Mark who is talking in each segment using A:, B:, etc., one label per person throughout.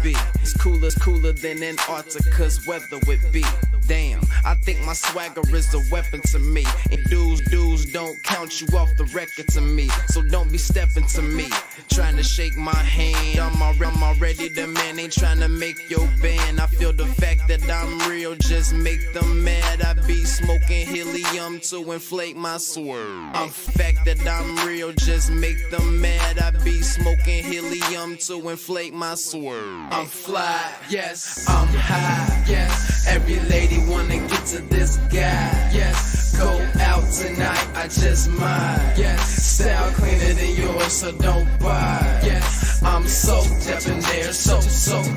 A: be. It's cooler than Antarctica's weather would be. Damn, I think my swagger is a weapon to me. And dudes don't count you off the record to me. So don't be stepping to me, trying to shake my hand. I'm already the man, ain't trying to make your band. I feel the fact that I'm real just make them mad. I be smoking helium to inflate my swerve. I'm fact that I'm real just make them mad. I be smoking helium to inflate my swerve. I'm fly, yes, I'm high, yes. Every lady wanna get to this guy, yes. Go out tonight, I just might, yes. Style cleaner than yours, so don't buy, yes. I'm so debonair, so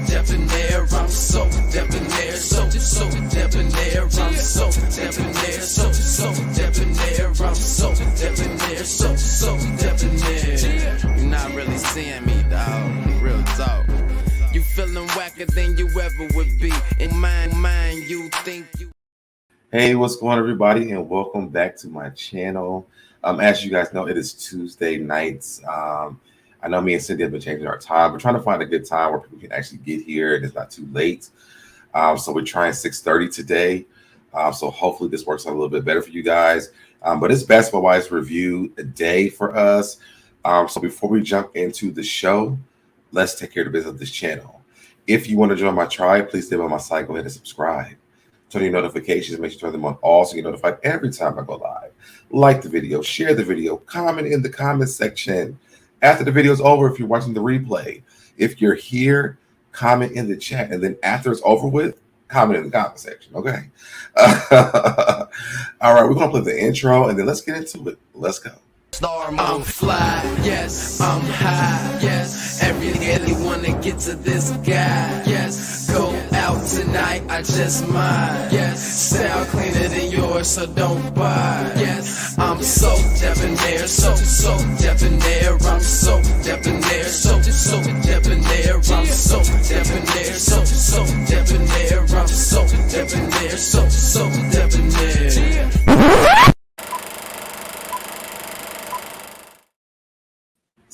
A: debonair. I'm so debonair, so debonair. I'm so debonair, so debonair. I'm so debonair, so debonair. You're not really seeing me, dog. Real talk. You feeling whacker than you ever would be. In mind, you think you.
B: Hey, what's going on, everybody, and welcome back to my channel. As you guys know, it is Tuesday nights. I know me and Cindy have been changing our time. We're trying to find a good time where people can actually get here and it's not too late. So we're trying 6:30 today. So hopefully this works out a little bit better for you guys. But it's basketball-wise review a day for us. So before we jump into the show, let's take care of the business of this channel. If you want to join my tribe, please stay by my side. Go ahead and subscribe. Turn your notifications. Make sure you turn them on all so you're notified every time I go live. Like the video, share the video, comment in the comment section. After the video is over, if you're watching the replay, if you're here, comment in the chat. And then after it's over with, comment in the comment section, okay? All right, we're going to play the intro, and then let's get into it. Let's go.
A: I'm fly, yes, I'm high, yes. Every lady wanna get to this guy, yes. Go out tonight, I just might, yes. Style cleaner than yours, so don't buy, yes. I'm so debonair, so debonair. I'm so debonair, so debonair. I'm so debonair, so debonair. I'm so debonair, so debonair.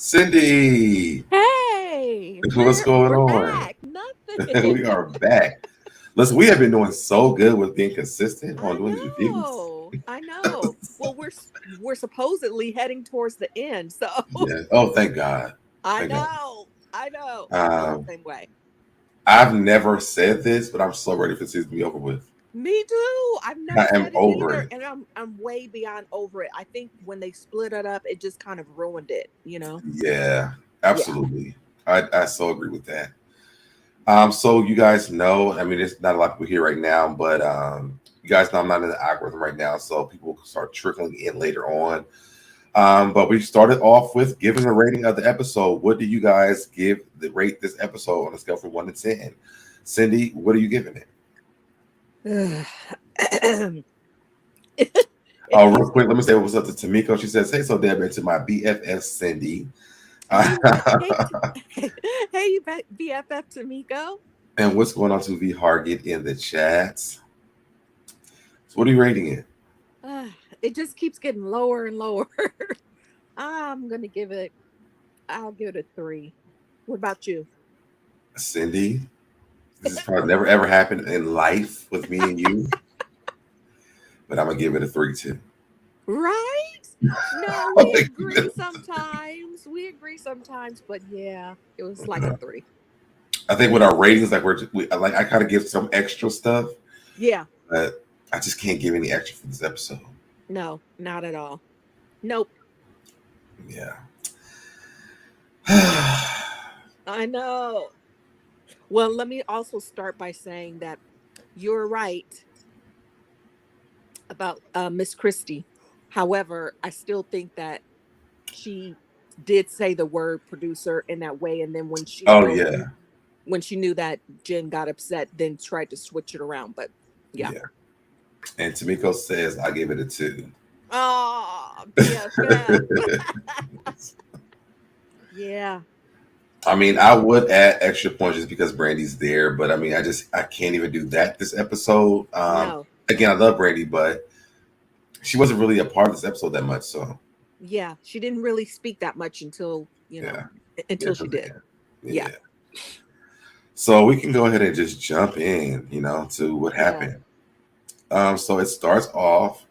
B: Cindy.
C: Hey,
B: what's going on?
C: Back. Nothing.
B: We are back. Listen, we have been doing so good with being consistent on doing these reviews.
C: I know. Well, we're supposedly heading towards the end, so.
B: Yeah. Oh, thank God.
C: I know. Same way.
B: I've never said this, but I'm so ready for this season to be over with.
C: Me too. I've never said it
B: over
C: either, and I'm way beyond over it. I think when they split it up, it just kind of ruined it, you know?
B: Yeah, absolutely. Yeah. I so agree with that. So you guys know, I mean, there's not a lot of people here right now, but you guys know I'm not in the algorithm right now, so people will start trickling in later on. But we started off with giving a rating of the episode. What do you guys rate this episode on a scale from 1 to 10? Cindy, what are you giving it?
C: Oh,
B: real quick, let me say what's up to Tamiko. She says, "Hey, SoDeb, and to my BFF Cindy."
C: Hey, BFF Tamiko.
B: And what's going on to V Hargit in the chats? So what are you rating it?
C: It just keeps getting lower and lower. I'll give it a 3. What about you?
B: Cindy? This has probably never ever happened in life with me and you. But I'm gonna give it a 3 too.
C: Right? No, we agree sometimes. But yeah, it was like a 3.
B: I think with our ratings, I kind of give some extra stuff.
C: Yeah.
B: But I just can't give any extra for this episode.
C: No, not at all. Nope.
B: Yeah.
C: I know. Well, let me also start by saying that you're right about Miss Christie. However, I still think that she did say the word producer in that way, and then when she when she knew that Jen got upset, then tried to switch it around. But yeah.
B: And Tamiko says I gave it a 2.
C: Oh, yeah.
B: I mean, I would add extra points just because Brandi's there, but I mean, I can't even do that this episode.
C: No.
B: Again, I love Brandi, but she wasn't really a part of this episode that much. So
C: yeah, she didn't really speak that much until she did. Yeah.
B: So we can go ahead and just jump in, to what happened. So it starts off.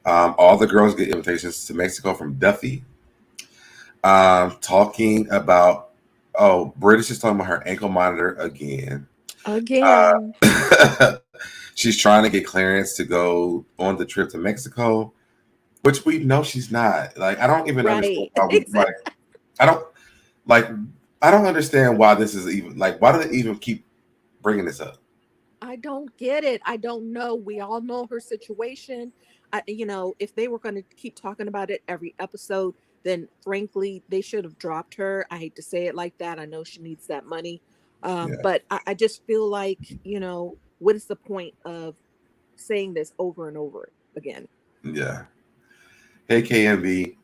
B: All the girls get invitations to Mexico from Duffy. Talking about, British is talking about her ankle monitor again.
C: Again.
B: She's trying to get clearance to go on the trip to Mexico, which we know she's not. Like, I don't even understand how we I don't I don't understand why this is even why do they even keep bringing this up?
C: I don't get it. I don't know. We all know her situation. If they were going to keep talking about it every episode, then frankly, they should have dropped her. I hate to say it like that. I know she needs that money. But I just feel like, what is the point of saying this over and over again?
B: Yeah. Hey, KMB.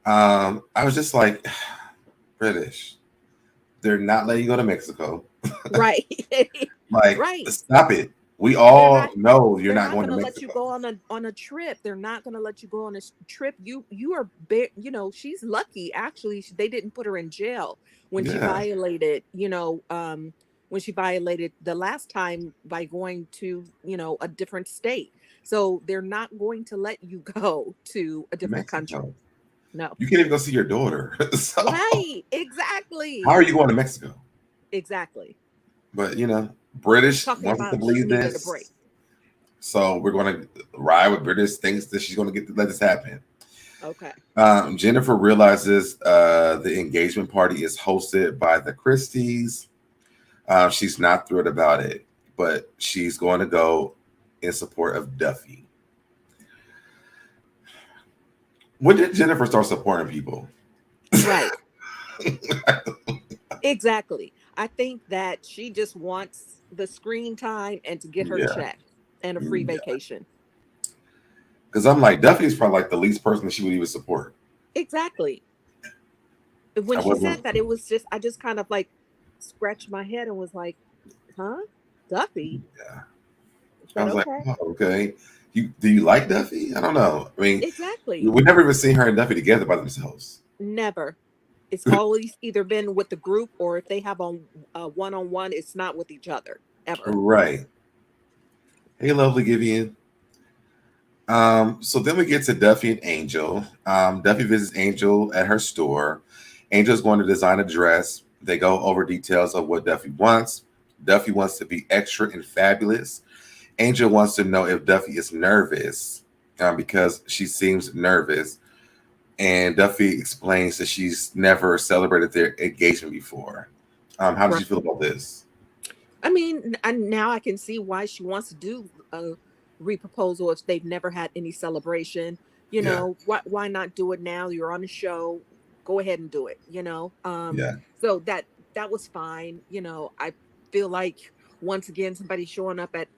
B: I was just like, British, they're not letting you go to Mexico.
C: Right.
B: Right. Stop it. We all know you're not going to
C: let you go on a trip. They're not going to let you go on a trip. You are she's lucky actually. They didn't put her in jail when she violated, when she violated the last time by going to, a different state. So they're not going to let you go to a different country. No.
B: You can't even go see your daughter. So,
C: right. Exactly.
B: How are you going to Mexico?
C: Exactly.
B: But, British wants to believe this. So we're going to ride with British, thinks that she's going to let this happen.
C: Okay.
B: Jennifer realizes the engagement party is hosted by the Christies. She's not thrilled about it, but she's going to go in support of Duffy. When did Jennifer start supporting people?
C: Right. Exactly. I think that she just wants the screen time and to get her check and a free vacation.
B: Because I'm like, Duffy's probably the least person that she would even support.
C: Exactly. When she said that, it was just, I just kind of scratched my head and was like, huh? Duffy?
B: Yeah. I was okay. Like, oh, okay. Do you like Duffy? I don't know. I mean,
C: exactly.
B: We never even seen her and Duffy together by themselves.
C: Never. It's always either been with the group, or if they have on one-on-one, it's not with each other ever.
B: Right. Hey, lovely Gideon. So then we get to Duffy and Angel. Duffy visits Angel at her store. Angel's going to design a dress. They go over details of what Duffy wants. Duffy wants to be extra and fabulous. Angel wants to know if Duffy is nervous because she seems nervous. And Duffy explains that she's never celebrated their engagement before. How did you feel about this?
C: I mean, now I can see why she wants to do a reproposal if they've never had any celebration. Why not do it now? You're on the show. Go ahead and do it, So that was fine. I feel like once again somebody showing up at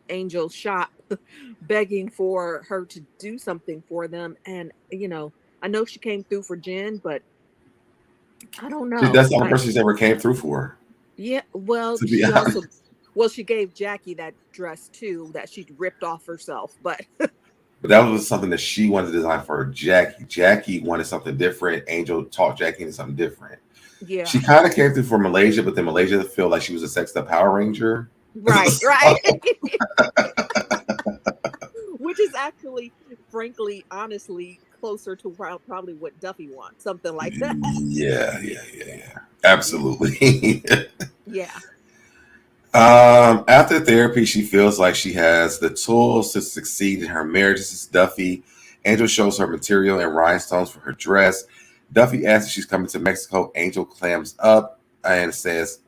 C: Angel's shop begging for her to do something for them, and I know she came through for Jen, but I don't know.
B: That's the only person she's ever came through for.
C: Yeah, well, she gave Jackie that dress too that she ripped off herself, but
B: that was something that she wanted to design for Jackie. Jackie wanted something different. Angel taught Jackie into something different.
C: Yeah,
B: she kind of came through for Malaysia, but then Malaysia felt like she was a sexed up Power Ranger.
C: Right, right. Which is actually, frankly, honestly, closer to probably what Duffy wants, something like that.
B: Yeah. Absolutely.
C: Yeah.
B: After therapy, she feels like she has the tools to succeed in her marriage. This is Duffy. Angel shows her material and rhinestones for her dress. Duffy asks if she's coming to Mexico. Angel clams up and says,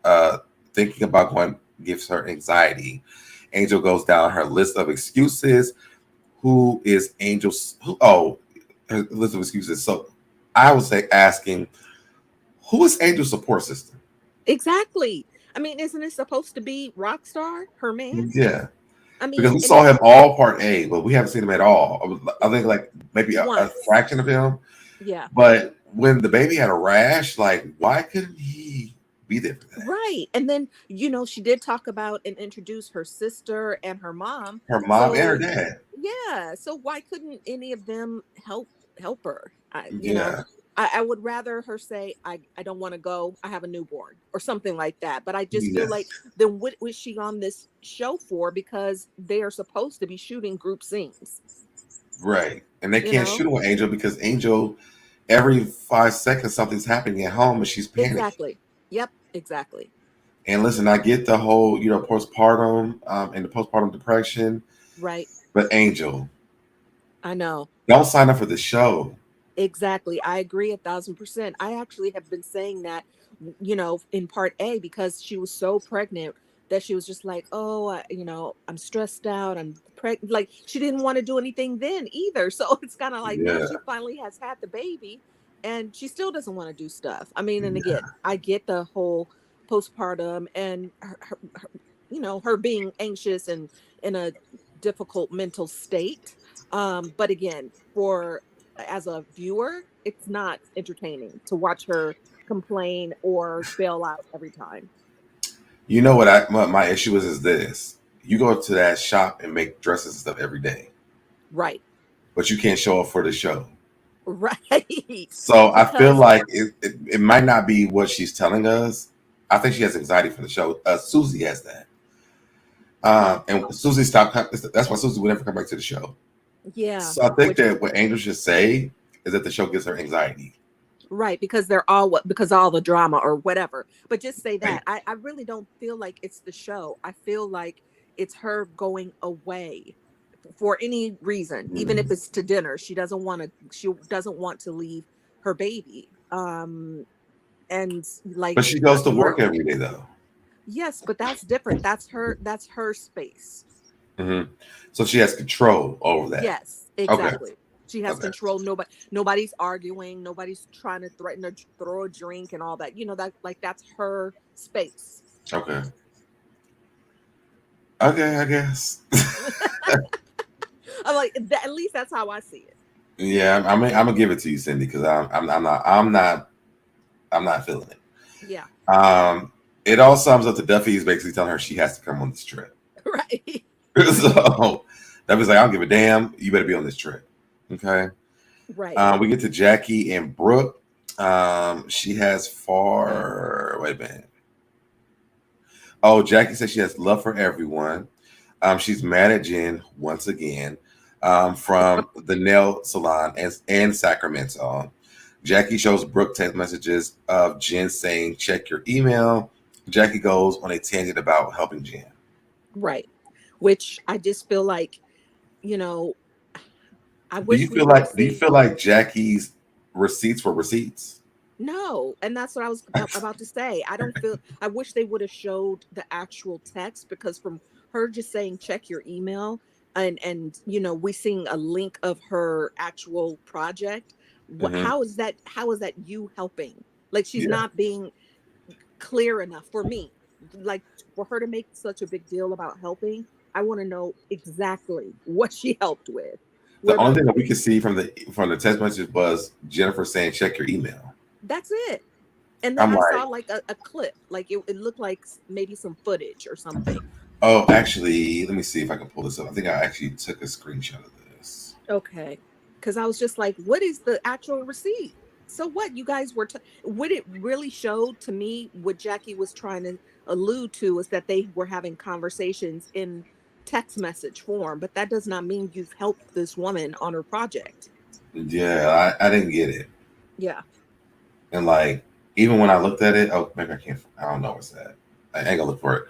B: thinking about going gives her anxiety. Angel goes down her list of excuses. Who is Angel's? Her list of excuses. So I would say asking, who is Angel's support system?
C: Exactly. I mean, isn't it supposed to be Rockstar, her man?
B: Yeah.
C: I mean,
B: because we saw him all part A, but we haven't seen him at all. I think maybe a fraction of him.
C: Yeah.
B: But when the baby had a rash, why couldn't he be there for that?
C: Right. And then, she did talk about and introduce her sister and her mom.
B: Her mom and her dad.
C: Yeah. So why couldn't any of them help her?
B: Yeah.
C: I would rather her say, I don't want to go. I have a newborn or something like that. But I just feel like, then what was she on this show for? Because they are supposed to be shooting group scenes.
B: Right. And they can't shoot with Angel because Angel, every 5 seconds, something's happening at home and she's panicking.
C: Exactly. Yep. Exactly.
B: And listen, I get the whole, postpartum and the postpartum depression.
C: Right.
B: But Angel,
C: I know.
B: don't sign up for the show.
C: Exactly. I agree 1,000%. I actually have been saying that, in part A, because she was so pregnant that she was just like, oh, I'm stressed out. I'm pregnant. Like, she didn't want to do anything then either. So it's kind of like, now she finally has had the baby and she still doesn't want to do stuff. I mean, and again, I get the whole postpartum and her being anxious and in a difficult mental state. But again, as a viewer, it's not entertaining to watch her complain or bail out every time.
B: You know what my issue is this. You go to that shop and make dresses and stuff every day.
C: Right.
B: But you can't show up for the show.
C: Right.
B: So I feel like it might not be what she's telling us. I think she has anxiety for the show. Susie has that. And Susie stopped. That's why Susie would never come back to the show.
C: Yeah.
B: So I think that what Angel should say is that the show gives her anxiety.
C: Right, because because all the drama or whatever. But just say that. I really don't feel like it's the show. I feel like it's her going away for any reason, even if it's to dinner. She doesn't want to leave her baby. And like,
B: but she goes to work every day though.
C: Yes, but that's different. That's her space.
B: Mm-hmm. So she has control over that.
C: Yes, exactly. Okay. She has control. Nobody's arguing. Nobody's trying to threaten or throw a drink and all that. That's her space.
B: Okay. Okay, I guess.
C: I'm like, at least that's how I see it.
B: Yeah, I'm gonna give it to you, Cindy, because I'm not feeling it.
C: Yeah.
B: It all sums up to Duffy is basically telling her she has to come on this trip.
C: Right.
B: So Duffy's like, I don't give a damn. You better be on this trip. Okay.
C: Right.
B: We get to Jackie and Brooke. She has wait a minute. Oh, Jackie says she has love for everyone. She's mad at Jen once again from the nail salon and Sacramento. Jackie shows Brooke text messages of Jen saying, check your email. Jackie goes on a tangent about helping Jen.
C: Right. Which I just feel like, I wish.
B: Do you feel like Jackie's receipts were receipts?
C: No, and that's what I was about to say. I wish they would have showed the actual text, because from her just saying check your email and we seeing a link of her actual project. Mm-hmm. How is that you helping? Like, she's not being clear enough for me. Like, for her to make such a big deal about helping, I want to know exactly what she helped with.
B: The only thing that we could see from the text message was Jennifer saying check your email.
C: That's it. And then I saw like a clip, like it looked like maybe some footage or something.
B: Oh, actually, let me see if I can pull this up. I think I actually took a screenshot of this.
C: Okay. Because I was just like, what is the actual receipt? So what you guys were, what it really showed to me, what Jackie was trying to allude to, is that they were having conversations in text message form, but that does not mean you've helped this woman on her project.
B: Yeah, I didn't get it.
C: Yeah.
B: And like, even when I looked at it, oh, maybe I don't know what's that. I ain't gonna look for it.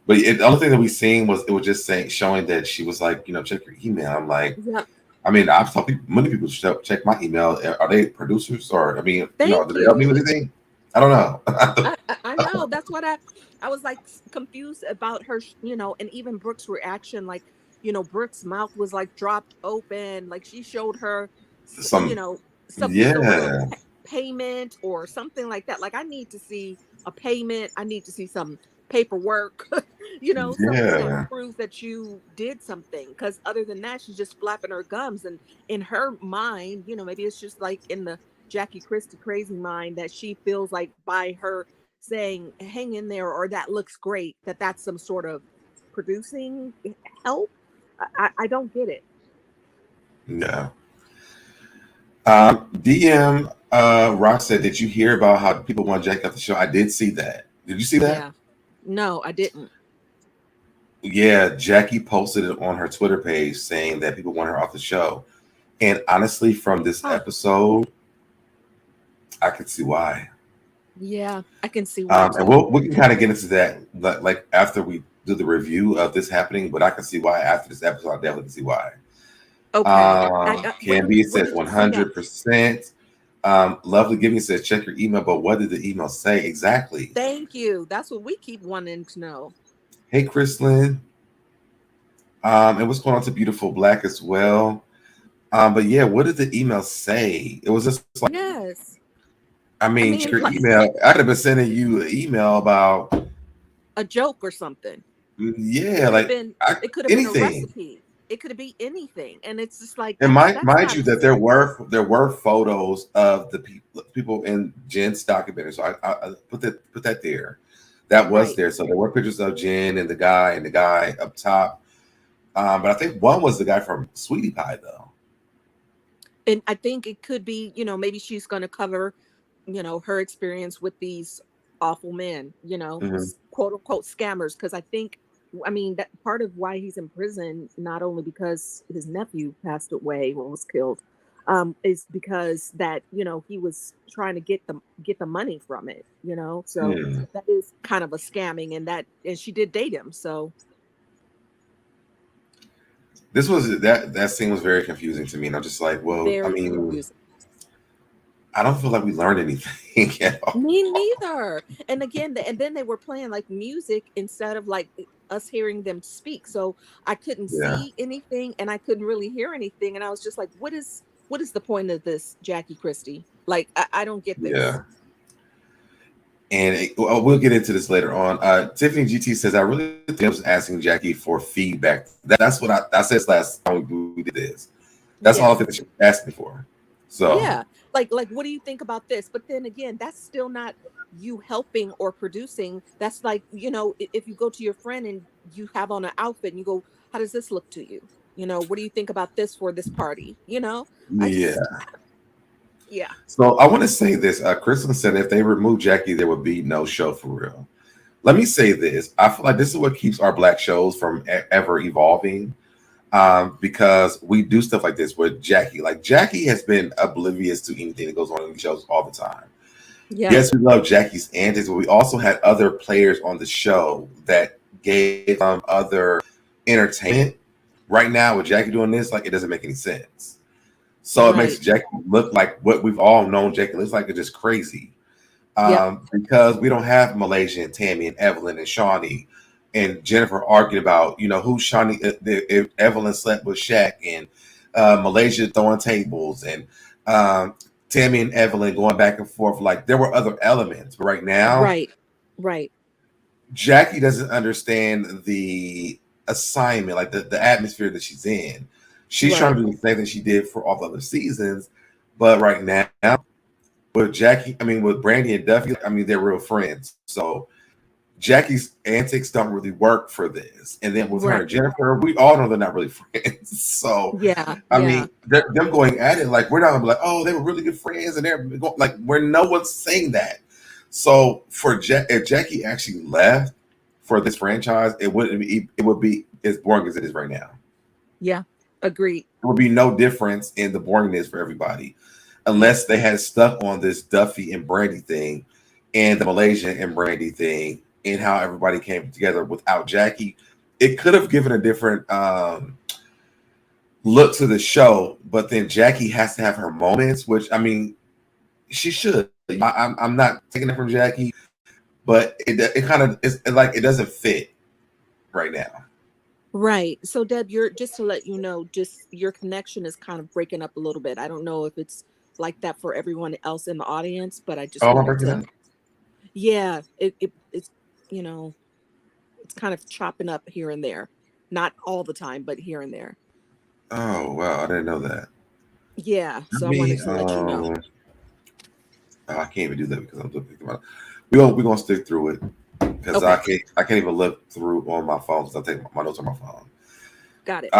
B: But the only thing that we seen was just showing that she was like, check your email. I'm like, I mean, I've told many people to check my email. Are they producers or, do they help me with anything? I don't know.
C: I know. That's what I was like confused about her, and even Brooke's reaction, like, Brooke's mouth was like dropped open. Like, she showed her some payment or something like that. Like, I need to see a payment. I need to see some paperwork, something that proves that you did something. Because other than that, she's just flapping her gums. And in her mind, maybe it's just like in the Jackie Christie crazy mind that she feels like by her saying hang in there or that looks great, that's some sort of producing help. I don't get it.
B: Yeah. DM Rock said, "Did you hear about how people want Jackie off the show?" I did see that. Did you see that?
C: Yeah. No, I didn't.
B: Yeah, Jackie posted it on her Twitter page saying that people want her off the show. And honestly, from this episode, I can see why.
C: Yeah, I can see why too.
B: And we can kind of get into that like after we do the review of this happening, but I can see why after this episode. I definitely can see why.
C: Okay.
B: Can be says 100%. Lovely Giving says, check your email, but what did the email say exactly?
C: Thank you. That's what we keep wanting to know.
B: Hey, Chrislyn. And what's going on to Beautiful Black as well? But yeah, what did the email say? It was just like,
C: yes.
B: I mean your email. I could have been sending you an email about
C: a joke or something.
B: Yeah, like
C: it could have been a recipe. It could be anything, and it's just like.
B: And mind you that there were photos of the people in Jen's documentary. So I put that there. That was there. So there were pictures of Jen and the guy up top. But I think one was the guy from Sweetie Pie, though.
C: And I think it could be, maybe she's going to cover, her experience with these awful men, quote unquote scammers. Because that part of why he's in prison, not only because his nephew passed away or was killed, is because that, he was trying to get the money from it, so that is kind of a scamming, and she did date him. So
B: this was that scene was very confusing to me. And I'm just like, well,
C: confusing.
B: I don't feel like we learned anything at all.
C: Me neither. And again, and then they were playing like music instead of like us hearing them speak. So I couldn't see anything and I couldn't really hear anything. And I was just like, what is the point of this, Jackie Christie? Like, I don't get this.
B: Yeah. And we'll get into this later on. Tiffany GT says, I really think I was asking Jackie for feedback. That's what I said last time we did this. That's all I think that she was asking for. So
C: yeah, like what do you think about this? But then again, that's still not you helping or producing. That's like, if you go to your friend and you have on an outfit and you go, how does this look to you? What do you think about this for this party? Yeah.
B: So I want to say this. Kristen said if they remove Jackie, there would be no show for real. Let me say this. I feel like this is what keeps our Black shows from ever evolving. Because we do stuff like this with Jackie. Like Jackie has been oblivious to anything that goes on in the shows all the time. Yeah. Yes, we love Jackie's antics, but we also had other players on the show that gave other entertainment. Right now, with Jackie doing this, like it doesn't make any sense. So it makes Jackie look like what we've all known Jackie looks like. It's just crazy. Because we don't have Malaysia and Tammy and Evelyn and Shaunie and Jennifer arguing about, who Shaunie, if Evelyn slept with Shaq, and Malaysia throwing tables, and Tammy and Evelyn going back and forth. Like there were other elements, but right now,
C: right.
B: Jackie doesn't understand the assignment, like the atmosphere that she's in. She's trying to do the same thing she did for all the other seasons, but right now with Jackie, with Brandi and Duffy, they're real friends. So Jackie's antics don't really work for this. And then with her and Jennifer, we all know they're not really friends. So I mean, them going at it, like we're not gonna be like, oh, they were really good friends, and they're going, like where no one's saying that. So for if Jackie actually left for this franchise, it would be as boring as it is right now.
C: Yeah. Agreed.
B: There would be no difference in the boringness for everybody unless they had stuck on this Duffy and Brandi thing and the Malaysia and Brandi thing and how everybody came together without Jackie. It could have given a different look to the show, but then Jackie has to have her moments, which she should. I'm not taking it from Jackie, but it kind of is like it doesn't fit right now.
C: Right. So Deb, just to let you know, just your connection is kind of breaking up a little bit. I don't know if it's like that for everyone else in the audience, but I just wanted to. Yeah, it's it's kind of chopping up here and there. Not all the time, but here and there.
B: Oh wow, I didn't know that.
C: Yeah, so I wanted to let you know.
B: I can't even do that because I'm looking through we're gonna stick through it. Because I can't even look through on my phone because I take my notes on my phone.
C: Got it.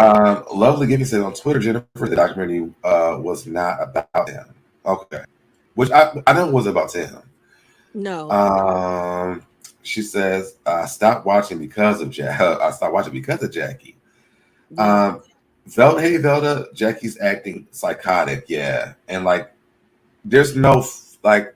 B: Lovely Giving said on Twitter, Jennifer, the documentary was not about him. Okay. which I know was about Tim.
C: No.
B: She says, "Stop watching because of I stopped watching because of Jackie."
C: Yeah.
B: Velda, hey Velda, Jackie's acting psychotic, yeah, and like, there's no like.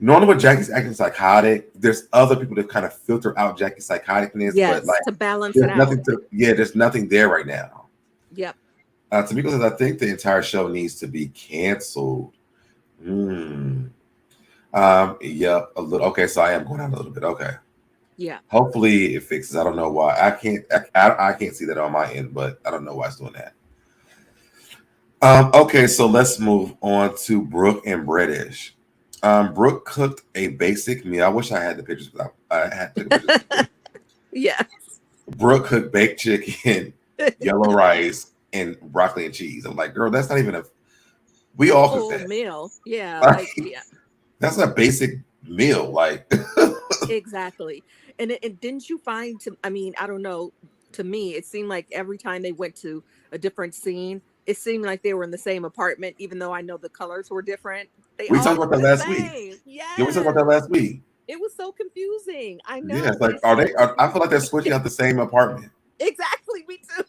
B: Normally, when Jackie's acting psychotic, there's other people that kind of filter out Jackie's psychoticness,
C: Yes,
B: but like
C: to balance
B: there's
C: it
B: nothing
C: out.
B: there's nothing there right now.
C: Yep.
B: Tamika says, I think the entire show needs to be canceled. Yep, a little. Okay, so I am going out a little bit. Okay.
C: Yeah.
B: Hopefully it fixes. I don't know why. I can't see that on my end, but I don't know why it's doing that. Okay, so let's move on to Brooke and British. Brooke cooked a basic meal. I wish I had the pictures, but I had to take pictures.
C: Yes.
B: Brooke cooked baked chicken, yellow rice, and broccoli and cheese. I'm like, girl, that's not even we all cook that
C: meal. Yeah,
B: like,
C: yeah.
B: That's a basic meal, like.
C: Exactly. And didn't you find I don't know, to me it seemed like every time they went to a different scene, it seemed like they were in the same apartment, even though I know the colors were different. They
B: We
C: all
B: talked about that last week.
C: Yes.
B: Yeah, we talked about that last week.
C: It was so confusing. I know.
B: Yeah, it's like, I feel like they're switching out the same apartment.
C: Exactly, me too.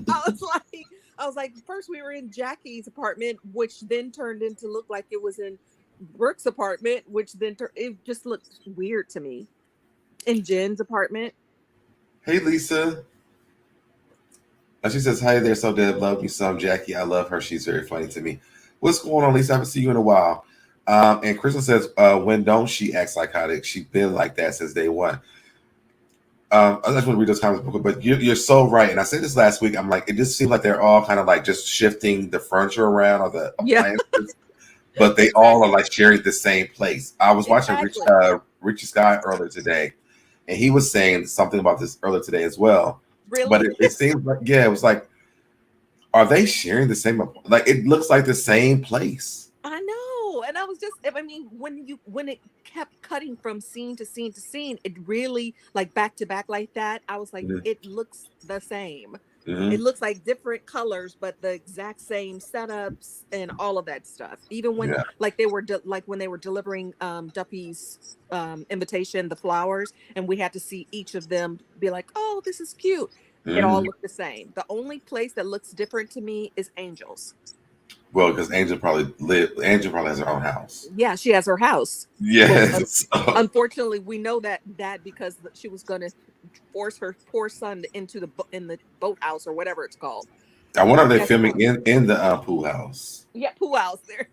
C: I was like, first we were in Jackie's apartment, which then turned into look like it was in Brooke's apartment, which then it just looked weird to me. In Jen's apartment.
B: Hey, Lisa. She says, hi there, SoDeb. Love me some Jackie. I love her. She's very funny to me. What's going on, Lisa? I haven't seen you in a while. And Crystal says, when don't she act psychotic? She's been like that since day one. I just want to read those comments, but you're so right. And I said this last week. I'm like, it just seems like they're all kind of like just shifting the furniture around or the appliances, but they all are like sharing the same place. I was watching Richie Sky earlier today, and he was saying something about this earlier today as well.
C: Really?
B: But it seems like, it was like, are they sharing the same? Like, it looks like the same place.
C: I know. And I was just, when it kept cutting from scene to scene to scene, it really, like back to back like that, I was like, It looks the same. Mm-hmm. It looks like different colors, but the exact same setups and all of that stuff. Even when like they were when they were delivering Duffy's invitation, the flowers, and we had to see each of them be like, oh, this is cute. Mm-hmm. It all looked the same. The only place that looks different to me is Angel's.
B: Well, because Angel probably has her own house.
C: Yeah, she has her house.
B: Yes.
C: Well, unfortunately, we know that because she was going to force her poor son into the boathouse or whatever it's called.
B: I wonder if they're filming in the pool house.
C: Yeah, pool house there.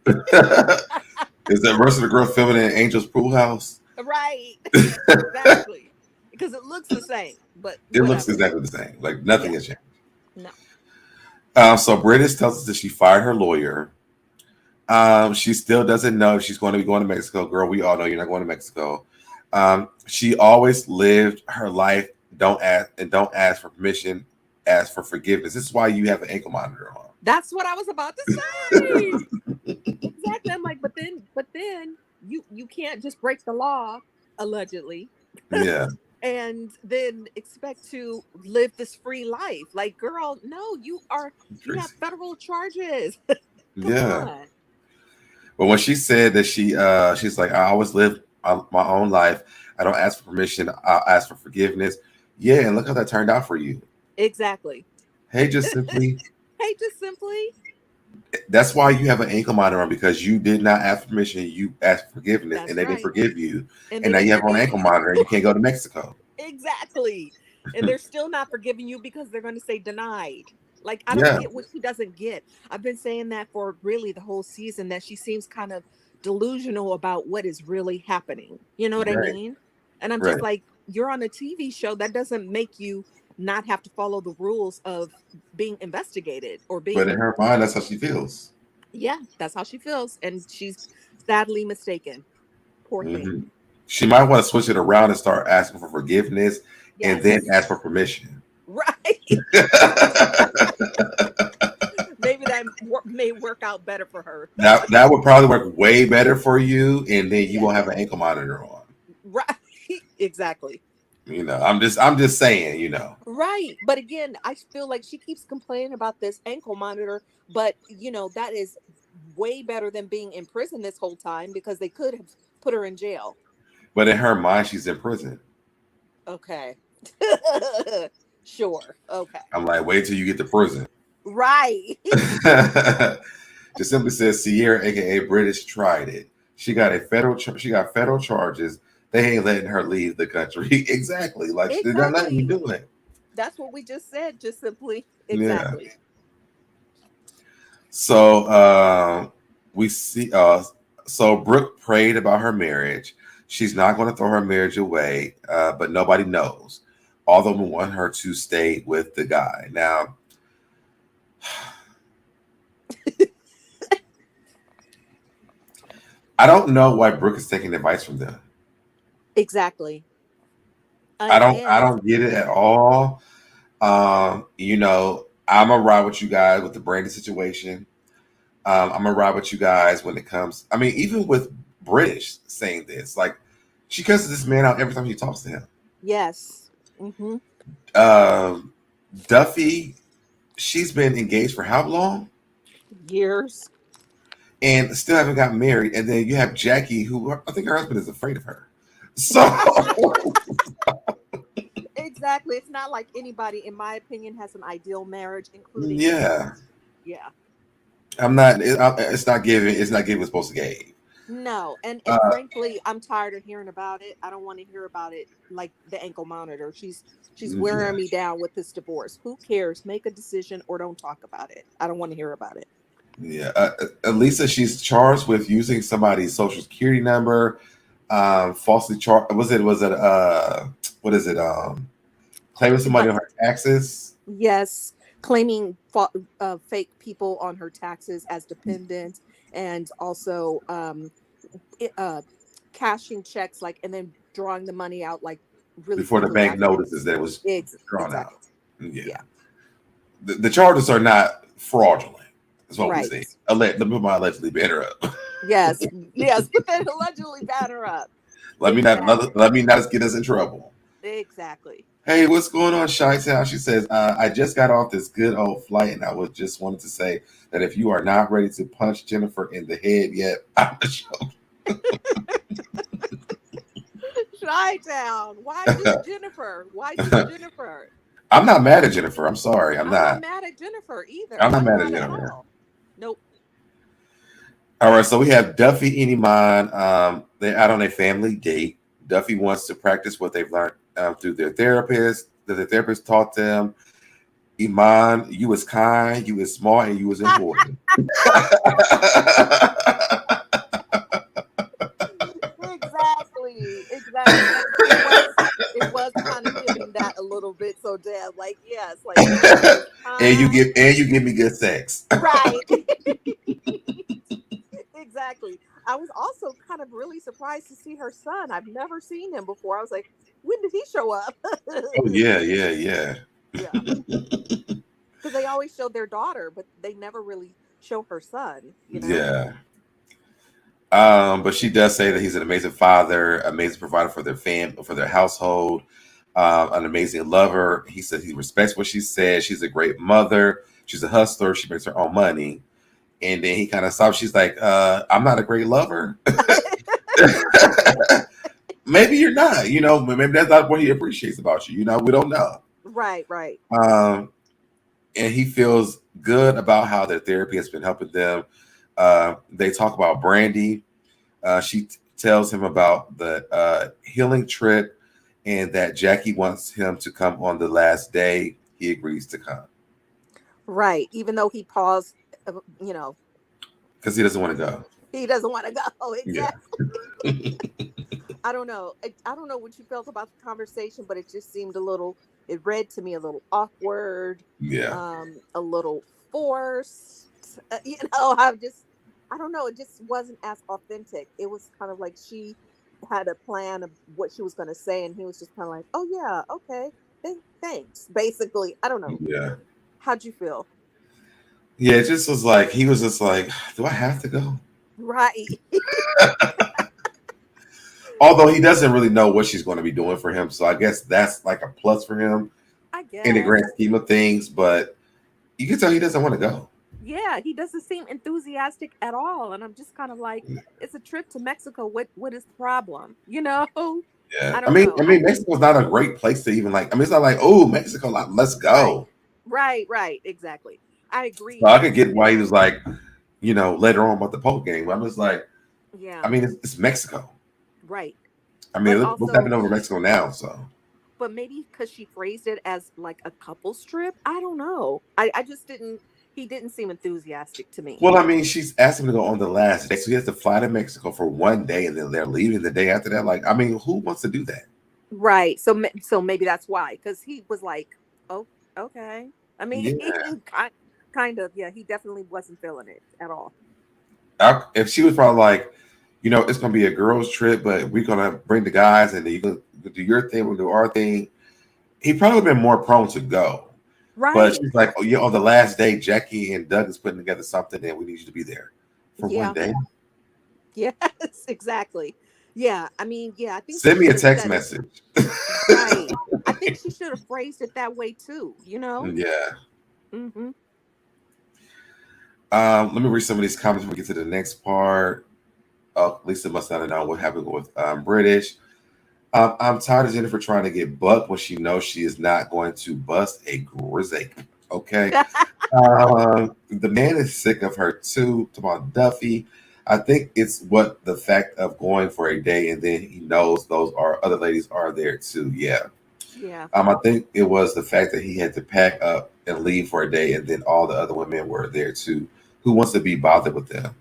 B: Is the rest of the girl filming in Angel's pool house?
C: Right. Exactly. Because it looks the same, but
B: it looks exactly the same. Like nothing has changed.
C: No.
B: So British tells us that she fired her lawyer. She still doesn't know if she's going to be going to Mexico. Girl, we all know you're not going to Mexico. She always lived her life. Don't ask for permission. Ask for forgiveness. This is why you have an ankle monitor on.
C: That's what I was about to say. Exactly. I'm like, but then you can't just break the law, allegedly.
B: Yeah.
C: And then expect to live this free life. Like, girl, no, you have federal charges.
B: Yeah. But when she said that she's like, I always live my own life. I don't ask for permission. I'll ask for forgiveness. Yeah, and look how that turned out for you.
C: Exactly.
B: Hey, just simply. That's why you have an ankle monitor on, because you did not ask for permission. You asked for forgiveness. That's and they didn't forgive you. And now you have an ankle monitor and you can't go to Mexico.
C: Exactly. And they're still not forgiving you because they're going to say denied. Like, I don't get what she doesn't get. I've been saying that for really the whole season, that she seems kind of delusional about what is really happening. You know what I mean? And I'm just like, you're on a TV show. That doesn't make you not have to follow the rules of being investigated or being.
B: But in her mind, that's how she feels.
C: Yeah, that's how she feels. And she's sadly mistaken. Poor thing.
B: She might want to switch it around and start asking for forgiveness and then ask for permission.
C: Right. Maybe that may work out better for her.
B: That would probably work way better for you, and then you won't have an ankle monitor on.
C: Right. Exactly.
B: You know, I'm just saying, you know.
C: Right. But again, I feel like she keeps complaining about this ankle monitor, but you know, that is way better than being in prison this whole time, because they could have put her in jail.
B: But in her mind, she's in prison.
C: Okay. Sure. Okay.
B: I'm like, wait till you get to prison.
C: Right.
B: Just simply says Sierra, aka British, tried it. She got federal charges. They ain't letting her leave the country. Exactly. Like they're not letting you do it.
C: That's what we just said. Just simply. Exactly.
B: Yeah. So we see. So Brooke prayed about her marriage. She's not going to throw her marriage away, but nobody knows. All of them want her to stay with the guy. Now, I don't know why Brooke is taking advice from them.
C: Exactly.
B: I don't get it at all. You know, I'm gonna ride with you guys with the Brandi situation. I'm gonna ride with you guys when it comes. I mean, even with British saying this, like she cusses this man out every time she talks to him.
C: Yes. Mm-hmm.
B: Duffy, she's been engaged for how long?
C: Years.
B: And still haven't gotten married. And then you have Jackie, who I think her husband is afraid of her. So
C: exactly. It's not like anybody, in my opinion, has an ideal marriage, including
B: yeah.
C: I'm
B: not. It's not giving. It's not giving what's supposed to give.
C: No, and frankly, I'm tired of hearing about it. I don't want to hear about it like the ankle monitor. She's wearing me down with this divorce. Who cares? Make a decision or don't talk about it. I don't want to hear about it.
B: Yeah, Lisa, she's charged with using somebody's social security number, falsely charged. What is it? Claiming somebody on her taxes.
C: Yes, claiming fake people on her taxes as dependents, and also cashing checks and then drawing the money out really
B: before the bank notices that it was drawn out.
C: Yeah.
B: The charges are not fraudulent. That's what we say. Let me put my allegedly banner up.
C: Yes, put that allegedly banner up.
B: Let me not get us in trouble.
C: Exactly.
B: Hey, what's going on, Chi-Town? She says, I just got off this good old flight, and I was just wanted to say that if you are not ready to punch Jennifer in the head yet, I'm the show.
C: Chi-Town. Why just Jennifer? Why just Jennifer?
B: I'm not mad at Jennifer. I'm sorry. I'm not
C: mad at Jennifer either.
B: I'm not mad at Jennifer.
C: Nope.
B: All right, so we have Duffy and Iman. They're out on a family date. Duffy wants to practice what they've learned through their therapist, that the therapist taught them. Iman, you was kind, you was smart, and you was important.
C: Exactly. It was kind of giving that a little bit. So damn, yes,
B: and you give me good sex.
C: Right. Exactly. I was also kind of really surprised to see her son. I've never seen him before. I was like, when did he show up?
B: Oh, yeah.
C: Because they always showed their daughter, but they never really show her son.
B: Yeah. But she does say that he's an amazing father, amazing provider for their family, for their household, an amazing lover. He said he respects what she says. She's a great mother. She's a hustler. She makes her own money. And then he kind of stops. She's like, I'm not a great lover. Maybe you're not, maybe that's not what he appreciates about you. We don't know.
C: Right.
B: And he feels good about how their therapy has been helping them. They talk about Brandi. She tells him about the healing trip and that Jackie wants him to come on the last day. He agrees to come.
C: Right. Even though he paused, because
B: he doesn't want to go.
C: He doesn't want to go. Exactly.
B: Yeah.
C: I don't know. I don't know what you felt about the conversation, but it just seemed it read to me a little awkward.
B: Yeah.
C: A little forced. I don't know. It just wasn't as authentic. It was kind of like she had a plan of what she was going to say, and he was just kind of like, "Oh yeah, okay, thanks." Basically, I don't know.
B: Yeah.
C: How'd you feel?
B: Yeah, it just was like he was just like, "Do I have to go?"
C: Right.
B: Although he doesn't really know what she's going to be doing for him, so I guess that's like a plus for him.
C: I guess
B: in the grand scheme of things, but you can tell he doesn't want to go.
C: Yeah, he doesn't seem enthusiastic at all. And I'm just kind of like, it's a trip to Mexico. What is the problem?
B: Yeah,
C: I don't know.
B: Mexico's not a great place to even like. I mean, it's not like, oh, Mexico, like, let's
C: Right.
B: go.
C: Right, exactly. I
B: So
C: agree.
B: I could get why he was like, later on about the poke game. I'm just like,
C: Yeah,
B: I mean, it's Mexico.
C: right.
B: I mean,
C: But
B: what's happening
C: also,
B: over Mexico now? So,
C: but maybe because she phrased it as like a couple's trip. I don't know. I just didn't, he didn't seem enthusiastic to me.
B: well, I mean, she's asked him to go on the last day, so he has to fly to Mexico for one day, and then they're leaving the day after that. Like, I mean, who wants to do that?
C: Right. So maybe that's why, because he was like, oh, okay. I mean,
B: Yeah,
C: kind of, yeah, he definitely wasn't feeling it at all.
B: if she was probably like, it's gonna be a girls' trip, but we're gonna bring the guys, and then you can do your thing, we'll do our thing. He probably would have been more prone to go. But
C: Right.
B: she's like, oh, yeah, on the last day, Jackie and Doug is putting together something, and we need you to be there for one
C: Yeah.
B: day.
C: Yes, exactly. Yeah. I mean, yeah, I think she
B: Send me a
C: should have
B: text
C: said it
B: message.
C: right. I think she should have phrased it that way too.
B: Yeah.
C: Mm-hmm.
B: Let me read some of these comments before we get to the next part. Oh, Lisa must not have known what happened with British. I'm tired of Jennifer trying to get bucked when she knows she is not going to bust a grizzly. Okay. The man is sick of her too. Talking about Duffy. I think it's what the fact of going for a day and then he knows those are other ladies are there too. Yeah.
C: Yeah.
B: I think it was the fact that he had to pack up and leave for a day and then all the other women were there too. Who wants to be bothered with them?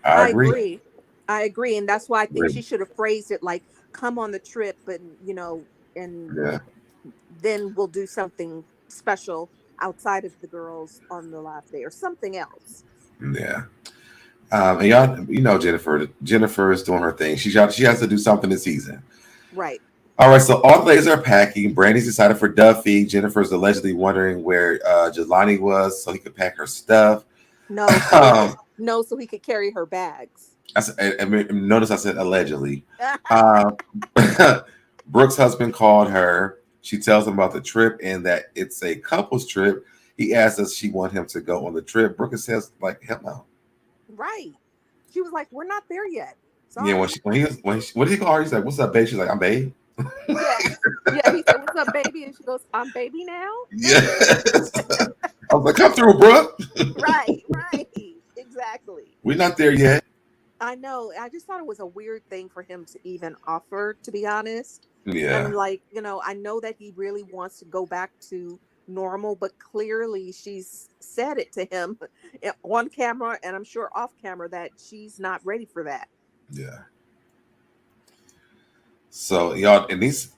B: I
C: I
B: agree.
C: agree. I agree. And that's why I think she
B: Agree.
C: should have phrased it like, come on the trip, and and
B: Yeah.
C: then we'll do something special outside of the girls on the last day or something else.
B: Yeah. And y'all, Jennifer. Jennifer is doing her thing. She has to do something this season.
C: Right.
B: All right, so all the ladies are packing. Brandy's decided for Duffy. Jennifer's allegedly wondering where Jelani was so he could pack her stuff.
C: No,
B: Um,
C: so he could carry her bags.
B: notice I said allegedly. Um, Brooke's husband called her. She tells him about the trip and that it's a couple's trip. He asks us she want him to go on the trip. Brooke says like, hell no.
C: Right. She was like, we're not there yet.
B: Yeah,
C: Sorry.
B: what did he call her? He's like, what's up, babe? She's like, I'm babe.
C: Yeah. Yeah. He said, what's up, baby? And she goes, I'm baby now.
B: Yes. I was like, come through, Brooke.
C: Right. Exactly.
B: We're not there yet.
C: I know. I just thought it was a weird thing for him to even offer, to be honest.
B: Yeah.
C: And like, I know that he really wants to go back to normal, but clearly she's said it to him on camera and I'm sure off camera that she's not ready for that.
B: Yeah. So y'all, and these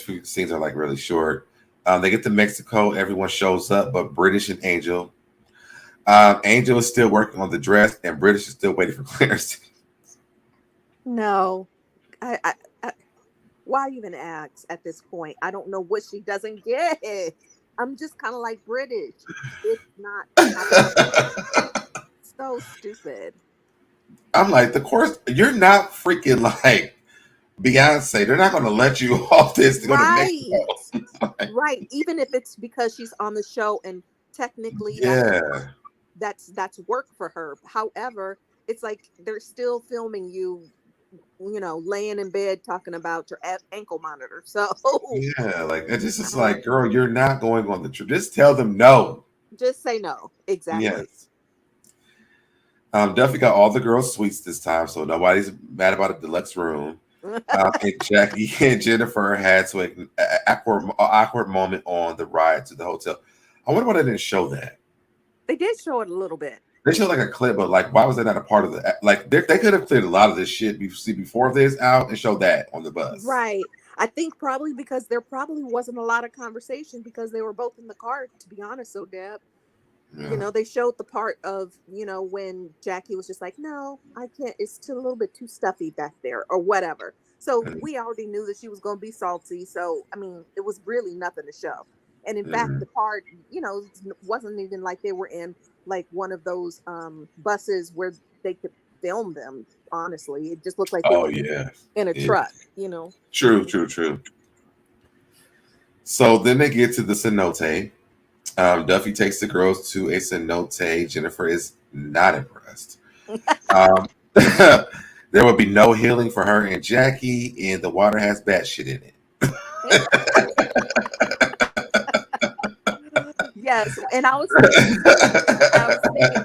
B: few scenes are like really short. They get to Mexico, everyone shows up, but British and Angel. Angel is still working on the dress, and British is still waiting for Clarence.
C: No, I why even ask at this point? I don't know what she doesn't get. I'm just kind of like British. It's not so stupid.
B: I'm like, of course, you're not freaking like Beyonce. They're not going to let you off this to go to Mexico.
C: Right. Even if it's because she's on the show and technically
B: yeah,
C: that's work for her. However, it's like they're still filming you, laying in bed talking about your ankle monitor. So
B: yeah, like it just is like, girl, you're not going on the trip. Just tell them no.
C: Just say no. Exactly.
B: Yes. Duffy got all the girls' suites this time, so nobody's mad about a deluxe room. And Jackie and Jennifer had to an awkward moment on the ride to the hotel. I wonder why they didn't show that.
C: They did show it a little bit.
B: They showed like a clip, but like, why was that not a part of the? Like, they could have cleared a lot of this shit before this out and show that on the bus.
C: Right. I think probably because there probably wasn't a lot of conversation because they were both in the car. To be honest, so Deb.
B: Yeah.
C: They showed the part of, when Jackie was just like, no, I can't. It's still a little bit too stuffy back there or whatever. So we already knew that she was going to be salty. So, I mean, it was really nothing to show. And in fact, the part, wasn't even like they were in like one of those buses where they could film them. Honestly, it just looked like they were in a truck,
B: True. So then they get to the Cenote. Duffy takes the girls to a cenote. Jennifer is not impressed. Um, there will be no healing for her and Jackie, and the water has bat shit in it.
C: Yes, and I was thinking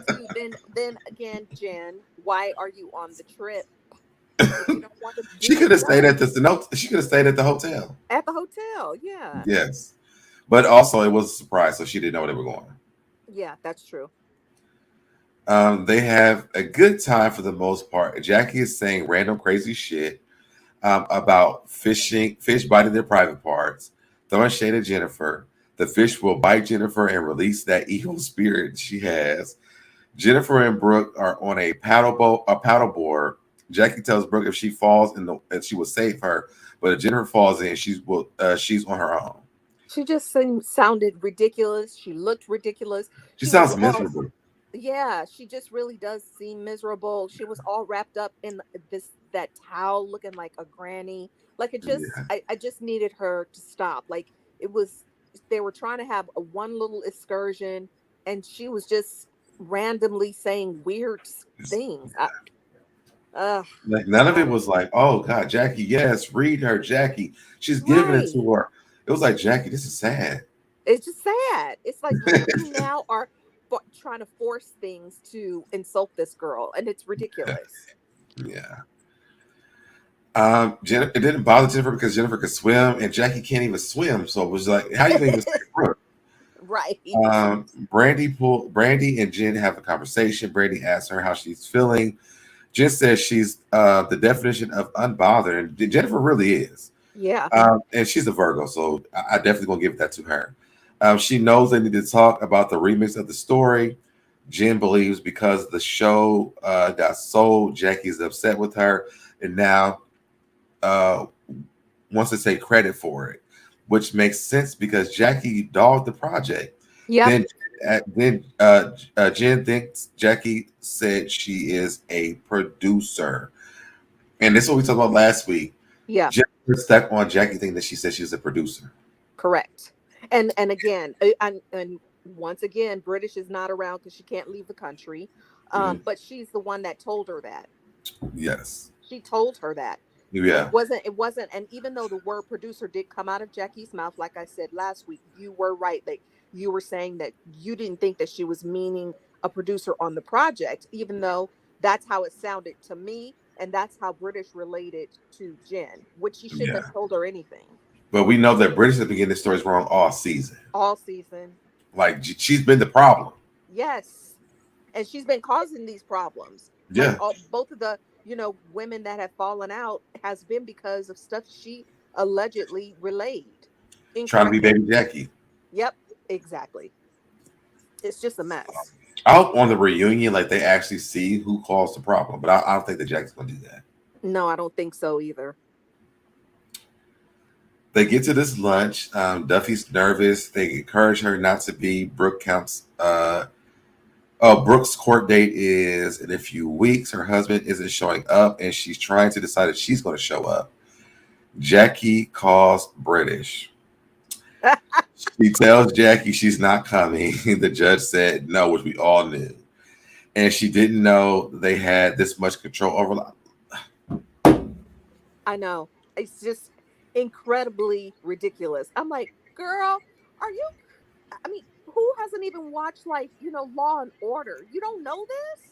C: too. Then again, Jen, why are you on the trip if you don't want to
B: She
C: do
B: could
C: it
B: have stayed at the cenote. She could have stayed at the hotel.
C: at the hotel? Yeah,
B: Yes, but also it was a surprise, so she didn't know where they were going.
C: yeah, that's true.
B: They have a good time for the most part. Jackie is saying random crazy shit about fish biting their private parts, throwing shade at Jennifer. The fish will bite Jennifer and release that evil spirit she has. Jennifer and Brooke are on a paddle board. Jackie tells Brooke if she falls and she will save her, but if Jennifer falls in, she's on her own.
C: She just sounded ridiculous. She looked ridiculous.
B: She
C: She was
B: sounds
C: all,
B: miserable.
C: yeah, she just really does seem miserable. She was all wrapped up in that towel, looking like a granny. Like it just,
B: Yeah.
C: I just needed her to stop. Like it was, they were trying to have a one little excursion, and she was just randomly saying weird things. Uh,
B: Like none of it was like, oh God, Jackie, yes, read her, Jackie. She's giving it
C: right.
B: to her. It was like, Jackie, this is sad.
C: It's just sad. It's like you now are trying to force things to insult this girl, and it's ridiculous.
B: Yeah. It didn't bother Jennifer because Jennifer could swim and Jackie can't even swim. So it was like, how you gonna even say Brooke?
C: Right.
B: Brandi and Jen have a conversation. Brandi asks her how she's feeling. Jen says she's the definition of unbothered, and Jennifer really is.
C: Yeah.
B: And she's a Virgo, so I definitely gonna give that to her. She knows they need to talk about the remix of the story. Jen believes because the show got sold, Jackie's upset with her, and now wants to take credit for it, which makes sense because Jackie dogged the project.
C: Yeah.
B: Then Jen thinks Jackie said she is a producer, and this is what we talked about last week.
C: Yeah.
B: Jen was stuck on Jackie thinking that she said she was a producer.
C: Correct. And again, and once again, British is not around because she can't leave the country. But she's the one that told her that.
B: Yes.
C: She told her that.
B: Yeah.
C: It wasn't, and even though the word producer did come out of Jackie's mouth, like I said last week, you were right. Like you were saying that you didn't think that she was meaning a producer on the project, even though that's how it sounded to me, and that's how British related to Jen, which she shouldn't have told her anything.
B: But we know that British has been getting the stories wrong all season.
C: All season.
B: Like she's been the problem.
C: Yes. And she's been causing these problems.
B: Yeah.
C: Like both of the, women that have fallen out has been because of stuff she allegedly relayed.
B: Trying to be baby Jackie.
C: Yep, exactly. It's just a mess.
B: I hope on the reunion, like they actually see who caused the problem, but I don't think that Jackie's gonna do that.
C: No, I don't think so either.
B: They get to this lunch. Duffy's nervous. They encourage her not to be. Brooke counts. Brooke's court date is in a few weeks. Her husband isn't showing up, and she's trying to decide if she's going to show up. Jackie calls British. She tells Jackie she's not coming. The judge said no, which we all knew. And she didn't know they had this much control over.
C: I know. It's just incredibly ridiculous. I'm like, girl, are you? I mean, who hasn't even watched Law and Order? You don't know this?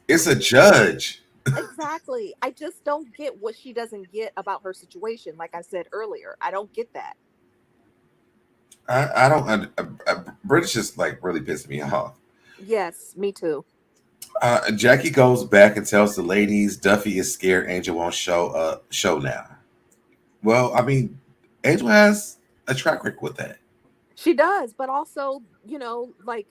B: It's a judge.
C: Exactly. I just don't get what she doesn't get about her situation. Like I said earlier, I don't get that.
B: I don't. British is like really pissing me off.
C: Yes, me too.
B: Jackie goes back and tells the ladies Duffy is scared Angel won't show now. Well, I mean, Angel has a track record with that.
C: She does, but also, I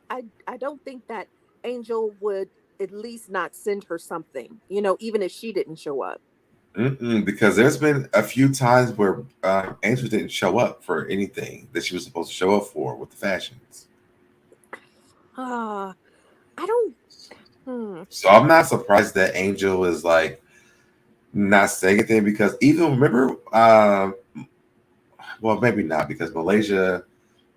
C: don't think that Angel would at least not send her something, even if she didn't show up.
B: Because there's been a few times where Angel didn't show up for anything that she was supposed to show up for with the fashions.
C: I don't.
B: So I'm not surprised that Angel is like not saying anything because even remember, well, maybe not because Malaysia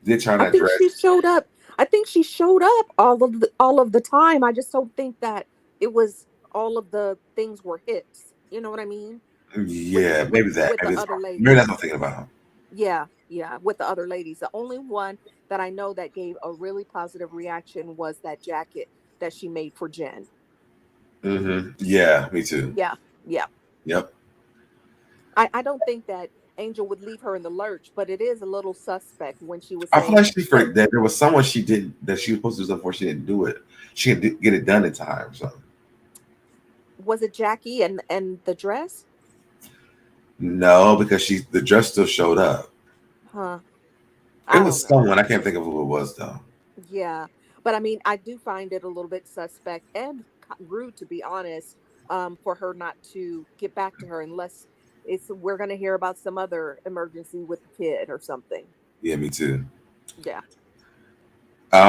B: Did try
C: I
B: that
C: think
B: dress.
C: she showed up. I think she showed up all of the time. I just don't think that it was all of the things were hits. You know what I mean?
B: Yeah, maybe that.
C: With the other
B: Maybe that's
C: ladies.
B: what I'm thinking about.
C: Yeah, yeah, with the other ladies. The only one that I know that gave a really positive reaction was that jacket that she made for Jen.
B: Yeah, me too.
C: Yeah, yeah.
B: Yep.
C: I don't think that Angel would leave her in the lurch, but it is a little suspect when she was
B: I feel
C: saying
B: like she
C: that.
B: forgot that there was someone she didn't that she was supposed to do something for. She didn't do it. She didn't get it done in time. So
C: Was it Jackie and the dress?
B: no, because the dress still showed up.
C: Huh.
B: It
C: I don't
B: was
C: know.
B: someone. I can't think of who it was though.
C: Yeah, but I mean, I do find it a little bit suspect and rude, to be honest, for her not to get back to her unless we're going to hear about some other emergency with the kid or something.
B: Yeah, me too.
C: Yeah.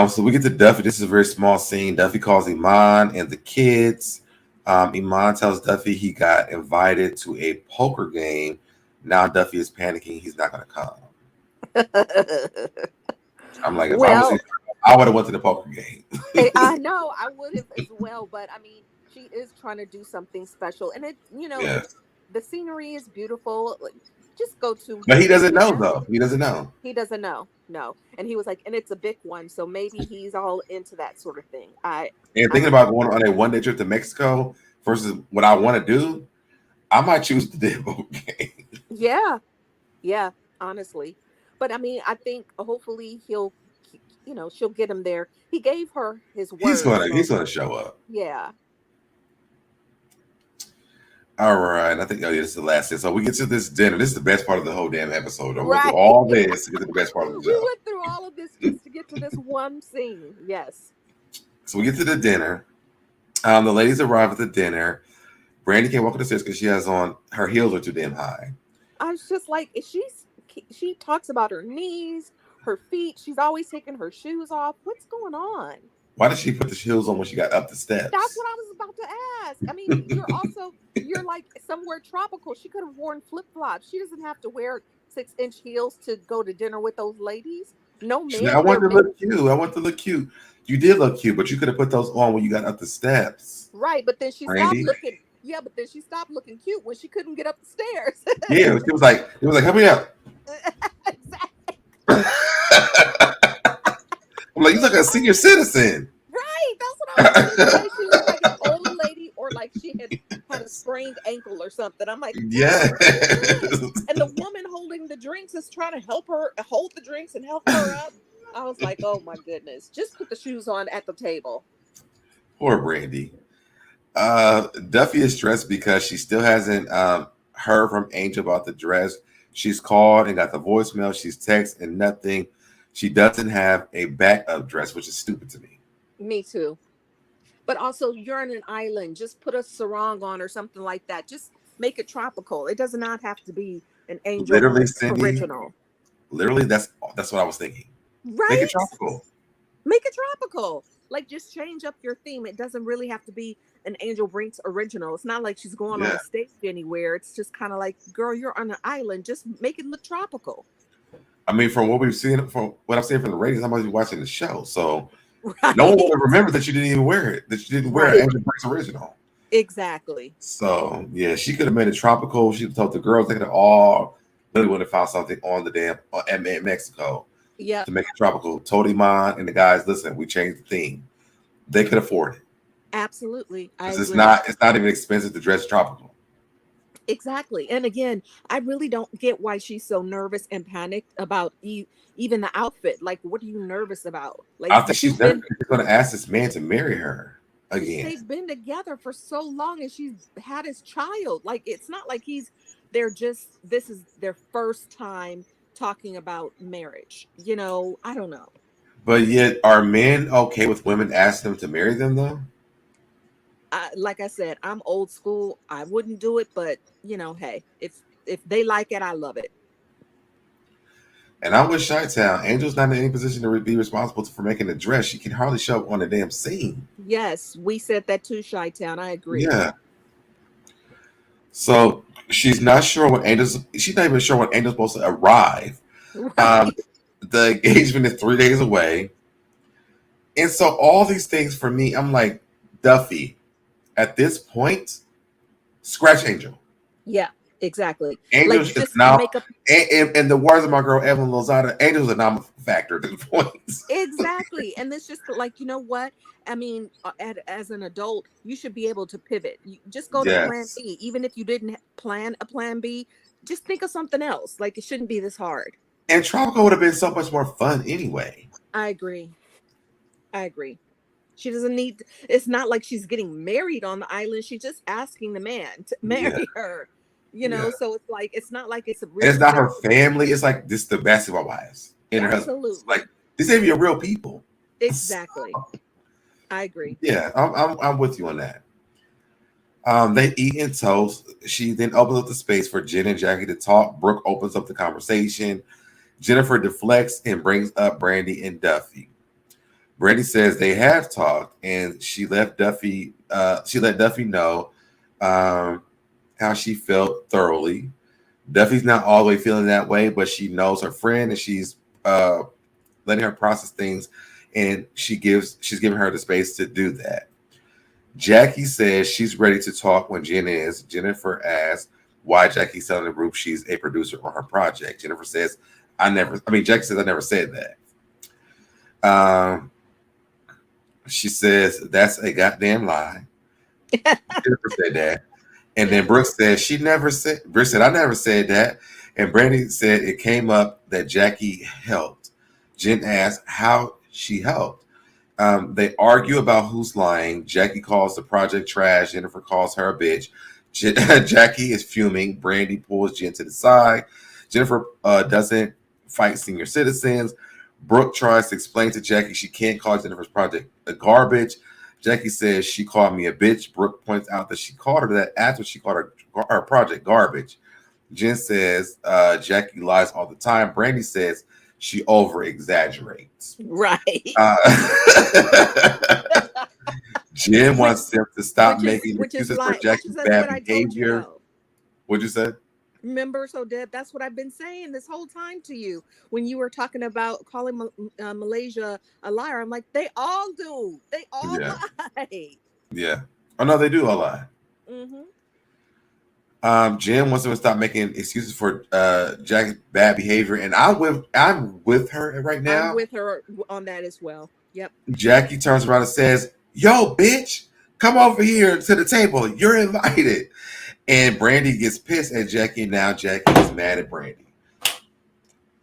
B: So we get to Duffy. This is a very small scene. Duffy calls Iman and the kids. Iman tells Duffy he got invited to a poker game. Now Duffy is panicking. He's not going to come. I'm like, if I was,
C: Well,
B: I would have went to the poker game.
C: I know I would have as well, but I mean, she is trying to do something special, and
B: Yes,
C: the scenery is beautiful. Like, just go to
B: but he doesn't know
C: anywhere.
B: though. He doesn't know.
C: He doesn't know, no, and he was like, and it's a big one, so maybe he's all into that sort of thing.
B: And
C: I
B: thinking
C: don't
B: about
C: know.
B: going on a 1 day trip to Mexico versus what I want to do, I might choose the damn poker game.
C: Yeah, yeah, honestly, but I mean, I think hopefully she'll get him there. He gave her his word,
B: He's
C: so
B: gonna show up.
C: yeah.
B: All right, I think this is the last thing. So we get to this dinner. This is the best part of the whole damn episode. I went through
C: Right.
B: all this to get to the best part of the
C: We
B: show.
C: went through all of this just to get to this one scene. Yes.
B: So we get to the dinner. The ladies arrive at the dinner. Brandi can't walk up the stairs because she has on her heels are too damn high.
C: I was just like, she talks about her knees, her feet. She's always taking her shoes off. What's going on?
B: Why did she put the heels on when she got up the steps?
C: That's what I was about to ask. I mean, you're like somewhere tropical. She could have worn flip-flops. She doesn't have to wear 6-inch heels to go to dinner with those ladies. No
B: I
C: man.
B: want to look cute. I want to look cute. You did look cute, but you could have put those on when you got up the steps.
C: Right, but then she
B: Brandi?
C: stopped looking. Yeah, but then she stopped looking cute when she couldn't get up the stairs.
B: Yeah, it was like, help me up.
C: Exactly.
B: I'm like, you look like a senior citizen.
C: Right, that's what I was going to say. She looked like an old lady, or like she had a sprained ankle or something. I'm like,
B: yeah.
C: And the woman holding the drinks is trying to help her hold the drinks and help her up. I was like, oh my goodness, just put the shoes on at the table.
B: Poor Brandi. Duffy is stressed because she still hasn't heard from Angel about the dress. She's called and got the voicemail. She's texted and nothing. She doesn't have a backup dress, which is stupid to me.
C: Me too. But also, you're on an island. Just put a sarong on or something like that. Just make it tropical. It does not have to be an Angel
B: Literally, Cindy,
C: original.
B: Literally, that's what I was thinking.
C: Right?
B: Make it tropical.
C: Make it tropical. Like, just change up your theme. It doesn't really have to be an Angel Brinks original. It's not like she's going on a stage anywhere. It's just kind of like, girl, you're on an island. Just make it look tropical.
B: I mean, from what I've seen from the ratings, I'm always watching the show. So
C: right.
B: No one would have remembered that you didn't even wear it. That you didn't wear an Angel Brinks original.
C: Exactly.
B: So yeah, she could have made it tropical. She told the girls they could have all really would have found something on the damn in Mexico.
C: Yeah.
B: To make it tropical. Told Iman and the guys, listen, we changed the theme. They could afford it.
C: Absolutely.
B: It's not even expensive to dress tropical.
C: Exactly. And again, I really don't get why she's so nervous and panicked about even the outfit. Like, what are you nervous about? Like,
B: I think she's going to ask this man to marry her again.
C: They've been together for so long and she's had his child. Like, it's not like this is their first time talking about marriage. I don't know. But
B: yet, are men okay with women asking them to marry them, though?
C: Like I said, I'm old school. I wouldn't do it, but hey, if they like it, I love it.
B: And I'm with Chi-Town. Angel's not in any position to be responsible for making the dress. She can hardly show up on the damn scene.
C: Yes, we said that too, Chi-Town. I agree.
B: Yeah. So she's not sure when Angel's. She's not even sure when Angel's supposed to arrive. Right. The engagement is 3 days away. And so all these things for me, I'm like, Duffy, at this point, scratch Angel.
C: Yeah, exactly.
B: Angel
C: Like,
B: is
C: just
B: now,
C: make up.
B: and the words of my girl Evelyn Lozada, Angel's a non-factor at this point.
C: Exactly. And it's just like, you know what? I mean, as an adult, you should be able to pivot. You just go to plan
B: Yes.
C: B. Even if you didn't plan a plan B, just think of something else. Like, it shouldn't be this hard.
B: And Tropical would have been so much more fun anyway.
C: I agree. I agree. She doesn't need, it's not like she's getting married on the island. She's just asking the man to
B: Yeah.
C: marry her,
B: Yeah.
C: So it's like, it's not like it's a
B: And
C: really
B: it's not her family. It's like this the basketball wives and her husband.
C: Absolutely.
B: Like these ain't your real people.
C: Exactly. I agree.
B: Yeah, I'm with you on that. They eat and toast. She then opens up the space for Jen and Jackie to talk. Brooke opens up the conversation. Jennifer deflects and brings up Brandi and Duffy. Brandi says they have talked, and she let Duffy know how she felt thoroughly. Duffy's not all the way feeling that way, but she knows her friend, and she's letting her process things, and she's giving her the space to do that. Jackie says she's ready to talk when Jen is. Jennifer asks why Jackie's telling the group she's a producer on her project. Jennifer says, Jackie says, I never said that. She says, that's a goddamn lie. Jennifer said that. And then Brooke says, Brooke said, I never said that. And Brandi said it came up that Jackie helped. Jen asked how she helped. They argue about who's lying. Jackie calls the project trash. Jennifer calls her a bitch. Jackie is fuming. Brandi pulls Jen to the side. Jennifer doesn't fight senior citizens. Brooke tries to explain to Jackie she can't call Jennifer's project a garbage. Jackie says she called me a bitch. Brooke points out that she called her that after she called her project garbage. Jen says Jackie lies all the time. Brandi says she over exaggerates.
C: Right.
B: Jen wants them to stop making excuses for Jackie's bad behavior. What'd you say?
C: Remember, Deb, that's what I've been saying this whole time to you when you were talking about calling Malaysia a liar. I'm like, they all do. They all lie.
B: Yeah. Oh no, they do all lie.
C: Mm-hmm.
B: Jen wants them to stop making excuses for Jackie's bad behavior, and I'm with her right now.
C: I'm with her on that as well. Yep.
B: Jackie turns around and says, "Yo, bitch, come over here to the table. You're invited." And Brandi gets pissed at Jackie. Now Jackie is mad at Brandi.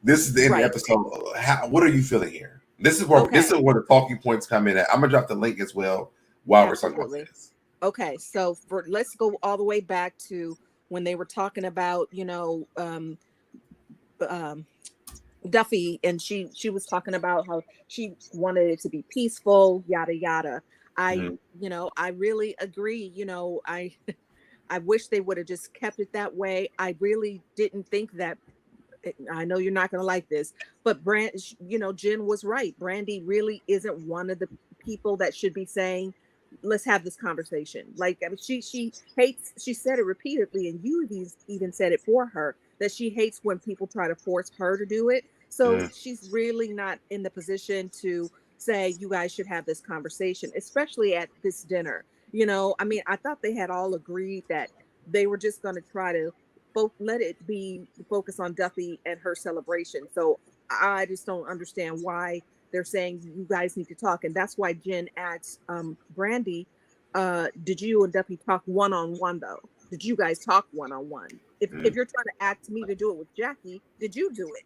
B: This is the end of the episode. What are you feeling here? This is where the talking points come in at. I'm gonna drop the link as well while we're talking about this.
C: Okay, so let's go all the way back to when they were talking about, Duffy, and she was talking about how she wanted it to be peaceful, yada yada. I really agree. I wish they would have just kept it that way. I really didn't think that. I know you're not going to like this, but Jen was right. Brandi really isn't one of the people that should be saying, let's have this conversation. Like, I mean, she hates, she said it repeatedly, and you even said it for her, that she hates when people try to force her to do it. So she's really not in the position to say, you guys should have this conversation, especially at this dinner. I thought they had all agreed that they were just going to try to let it be focus on Duffy and her celebration. So I just don't understand why they're saying you guys need to talk. And that's why Jen asked Brandi, did you and Duffy talk one-on-one though? Did you guys talk one-on-one? If you're trying to ask me to do it with Jackie, did you do it?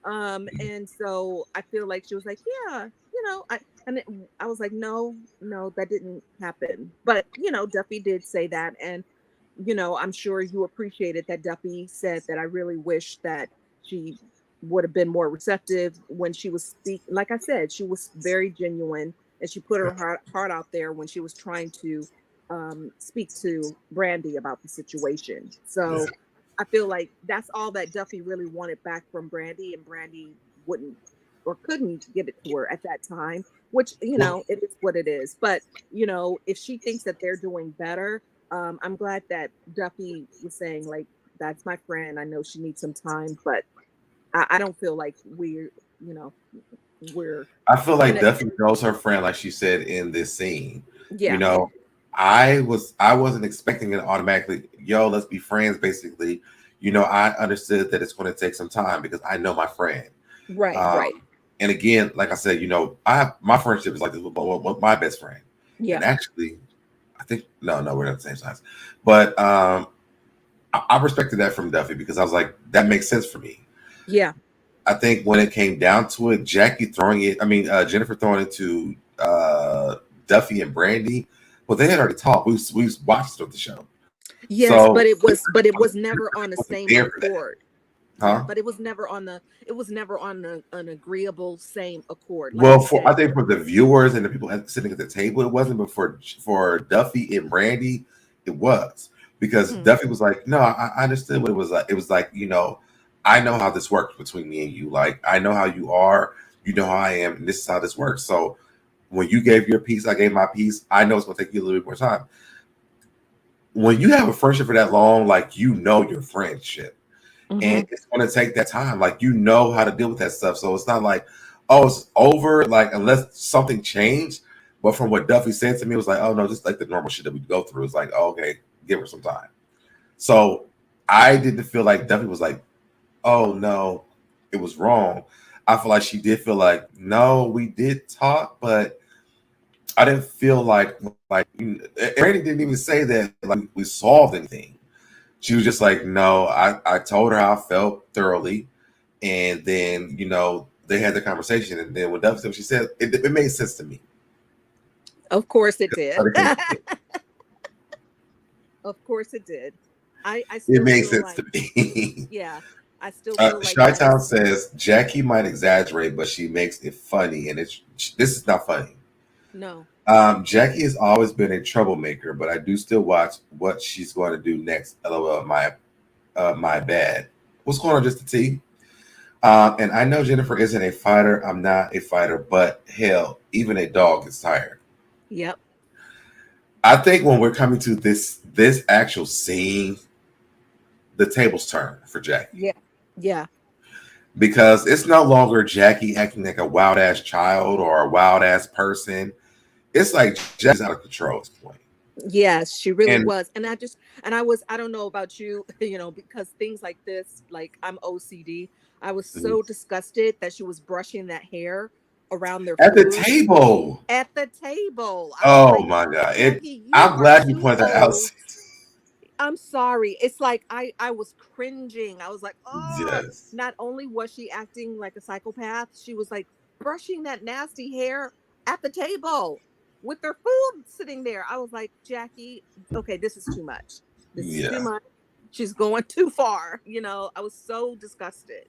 C: And so I feel like she was like, yeah, I was like, no, that didn't happen. But, Duffy did say that. And, I'm sure you appreciated that Duffy said that I really wish that she would have been more receptive when she was speaking. Like I said, she was very genuine, and she put her heart out there when she was trying to speak to Brandi about the situation. So I feel like that's all that Duffy really wanted back from Brandi, and Brandi wouldn't or couldn't give it to her at that time, which, it is what it is. But, if she thinks that they're doing better, I'm glad that Duffy was saying, like, that's my friend. I know she needs some time, but I don't feel like we're
B: I feel
C: in
B: like
C: a
B: Duffy knows her friend, like she said in this scene. You
C: yeah.
B: know, I wasn't expecting it automatically. Yo, let's be friends. Basically, I understood that it's going to take some time because I know my friend.
C: Right,
B: Um,
C: right.
B: and again, like I said, I have my friendship is like this with my best friend.
C: Yeah.
B: And actually, I think no, we're not the same size. But I respected that from Duffy because I was like, that makes sense for me.
C: Yeah.
B: I think when it came down to it, Jennifer throwing it to Duffy and Brandi, well, they had already talked. We watched the show,
C: Yes,
B: so
C: but it was never on the
B: wasn't
C: same
B: there for that,
C: accord. Yeah,
B: huh?
C: but it was never on an agreeable same accord. Like
B: Well,
C: you said.
B: I think for the viewers and the people sitting at the table, it wasn't. But for Duffy and Brandi, it was because
C: Mm,
B: Duffy was like, "No, I understood what it was like. It was like, I know how this works between me and you. Like, I know how you are. You know how I am, and this is how this works. So when you gave your piece, I gave my piece. I know it's going to take you a little bit more time. When you have a friendship for that long, like your friendship,
C: hmm.
B: and it's going to take that time. Like how to deal with that stuff. So it's not like, oh, it's over. Like unless something changed. But from what Duffy said to me, it was like, oh no, just like the normal shit that we go through. It's like, oh, okay, give her some time. So I didn't feel like Duffy was like, oh no, it was wrong. I feel like she did feel like, no, we did talk, but I didn't feel like Randy didn't even say that like we solved anything. She was just like, no, I told her how I felt thoroughly. And then, they had the conversation. And then when Duffy said what she said, it made sense to me.
C: Of course it did. Of course it did. I
B: It
C: still
B: makes
C: feel
B: sense to
C: like,
B: me.
C: yeah, I still feel like that
B: Chi-Town
C: was
B: says, Jackie might exaggerate, but she makes it funny. And this is not funny.
C: no.
B: Jackie has always been a troublemaker, but I do still watch what she's going to do next. LOL, my bad. What's going on, just the T? And I know Jennifer isn't a fighter. I'm not a fighter, but hell, even a dog is tired.
C: Yep.
B: I think when we're coming to this actual scene, the tables turn for Jackie
C: Yeah. Yeah.
B: because it's no longer Jackie acting like a wild ass child or a wild ass person. It's like Jackie's out of control at this point.
C: Yes, she really
B: And
C: was. I don't know about you, because things like this, like I'm OCD. I was so disgusted that she was brushing that hair around their
B: at the
C: food
B: table,
C: at the table. I was
B: oh
C: like,
B: my god!
C: Jackie, you
B: I'm
C: are
B: glad you
C: too
B: pointed that out.
C: old. I'm sorry. It's like I was cringing. I was like, oh,
B: Yes,
C: not only was she acting like a psychopath, she was like brushing that nasty hair at the table with their food sitting there. I was like, Jackie, okay, this is too much. This is too
B: yeah,
C: much. She's going too far. I was so disgusted.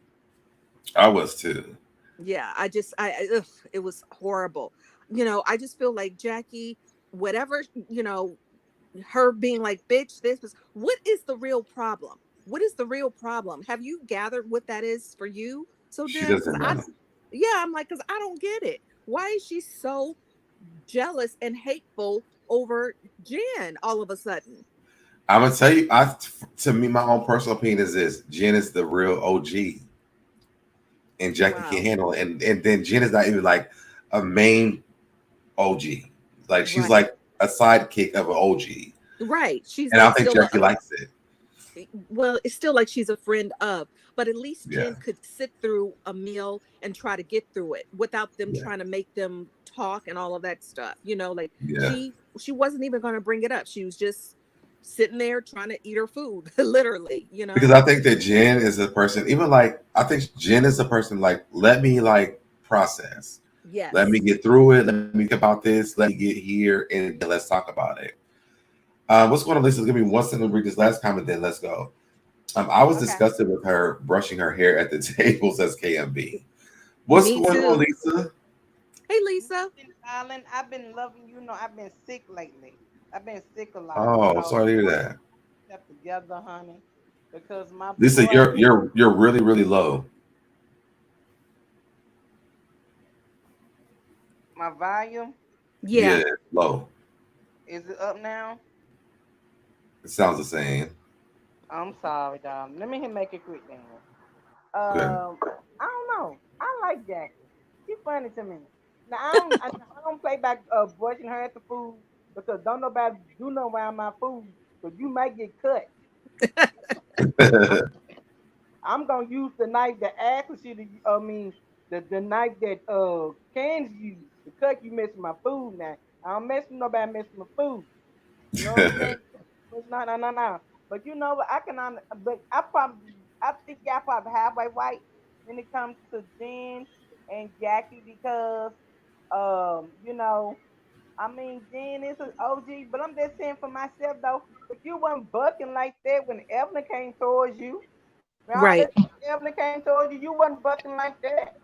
B: I was too.
C: Yeah, ugh, it was horrible. I just feel like Jackie, whatever, her being like, bitch, this was, what is the real problem? What is the real problem? Have you gathered what that is for you? So
B: She
C: Jen, because
B: doesn't know.
C: yeah, I'm like, because I don't get it. Why is she so jealous and hateful over Jen all of a sudden?
B: I'm gonna tell you. To me, my own personal opinion is this: Jen is the real OG, and Jackie
C: Wow.
B: can't handle it. And then Jen is not even like a main OG. Like she's
C: Right.
B: like a sidekick of an OG,
C: Right. She's
B: and I
C: like
B: think
C: still
B: Jackie likes it.
C: well, it's still like she's a friend of, but at least
B: Yeah,
C: Jen could sit through a meal and try to get through it without them
B: yeah,
C: trying to make them talk and all of that stuff. Like
B: yeah.
C: she wasn't even going to bring it up. She was just sitting there trying to eat her food, literally.
B: Because I think that Jen is a person. Even like I think Jen is a person. Like let me like process. Let me
C: Yes.
B: get through it. Let me think about this. Let me get here and then let's talk about it. What's going on, Lisa? Give me one second to read this last comment, then let's go. I was
C: Okay.
B: disgusted with her brushing her hair at the table, says KMB. What's
C: Me
B: going on,
C: too.
B: Lisa?
C: Hey, Lisa.
D: Island, I've been loving, I've been sick lately. I've been sick a lot,
B: Oh, sorry to hear that.
D: stuff together, honey, because my
B: Lisa,
D: boy,
B: you're really, really low.
D: my volume,
C: Yeah.
B: Yeah, low.
D: is it up now?
B: It sounds the same.
D: I'm sorry, darling. Let me make it quick then.
B: Good.
D: I don't know. I like Jackie. She's funny to me. Now I don't play back brushing her at the food because don't nobody do no around my food because you might get cut. I'm gonna use the knife that actually, I mean, the knife that cans use to cut you messing my food now. I don't mess with nobody messing my food. You know what I'm saying? It's not, no, no, no. But you know what? But I think y'all probably halfway right when it comes to Jen and Jackie because, you know, I mean, Jen is an OG, but I'm just saying for myself though, but you wasn't bucking like that when Evelyn came towards you. When all
C: Right.
D: that Evelyn came towards you, you wasn't bucking like that.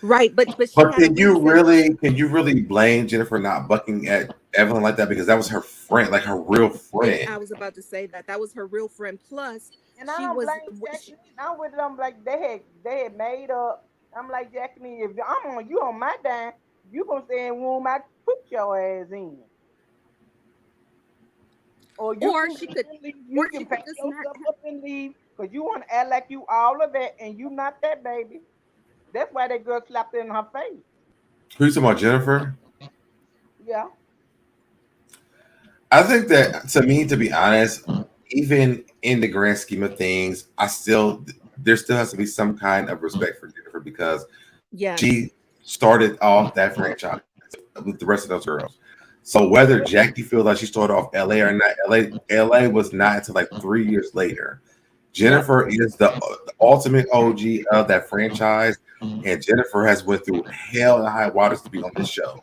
C: Right. But she
B: But
C: had a reason.
B: can you really blame Jennifer not bucking at Evelyn like that because that was her friend, like her real
C: And
B: friend.
C: I was about to say that that was her real friend. Plus,
D: And I
C: she
D: don't
C: was.
D: blame Jacqueline. I'm with them like they had made up. I'm like Jacqueline, if I'm on you on my dime, you gonna stay in room I put your ass in. Or you
C: Or
D: can
C: she could.
D: leave, you
C: Or
D: can
C: she
D: pack
C: could just not.
D: yourself up and leave because you want to act like you all of that and you not that baby. That's why that girl slapped her in her face.
B: Who's talking about Jennifer?
D: Yeah.
B: I think that to me, to be honest, even in the grand scheme of things, there still has to be some kind of respect for Jennifer because
C: Yes.
B: she started off that franchise with the rest of those girls. So whether Jackie feels like she started off LA or not, LA was not until like 3 years later.
C: Yep.
B: Jennifer is the ultimate OG of that franchise, and Jennifer has went through hell and high waters to be on this show.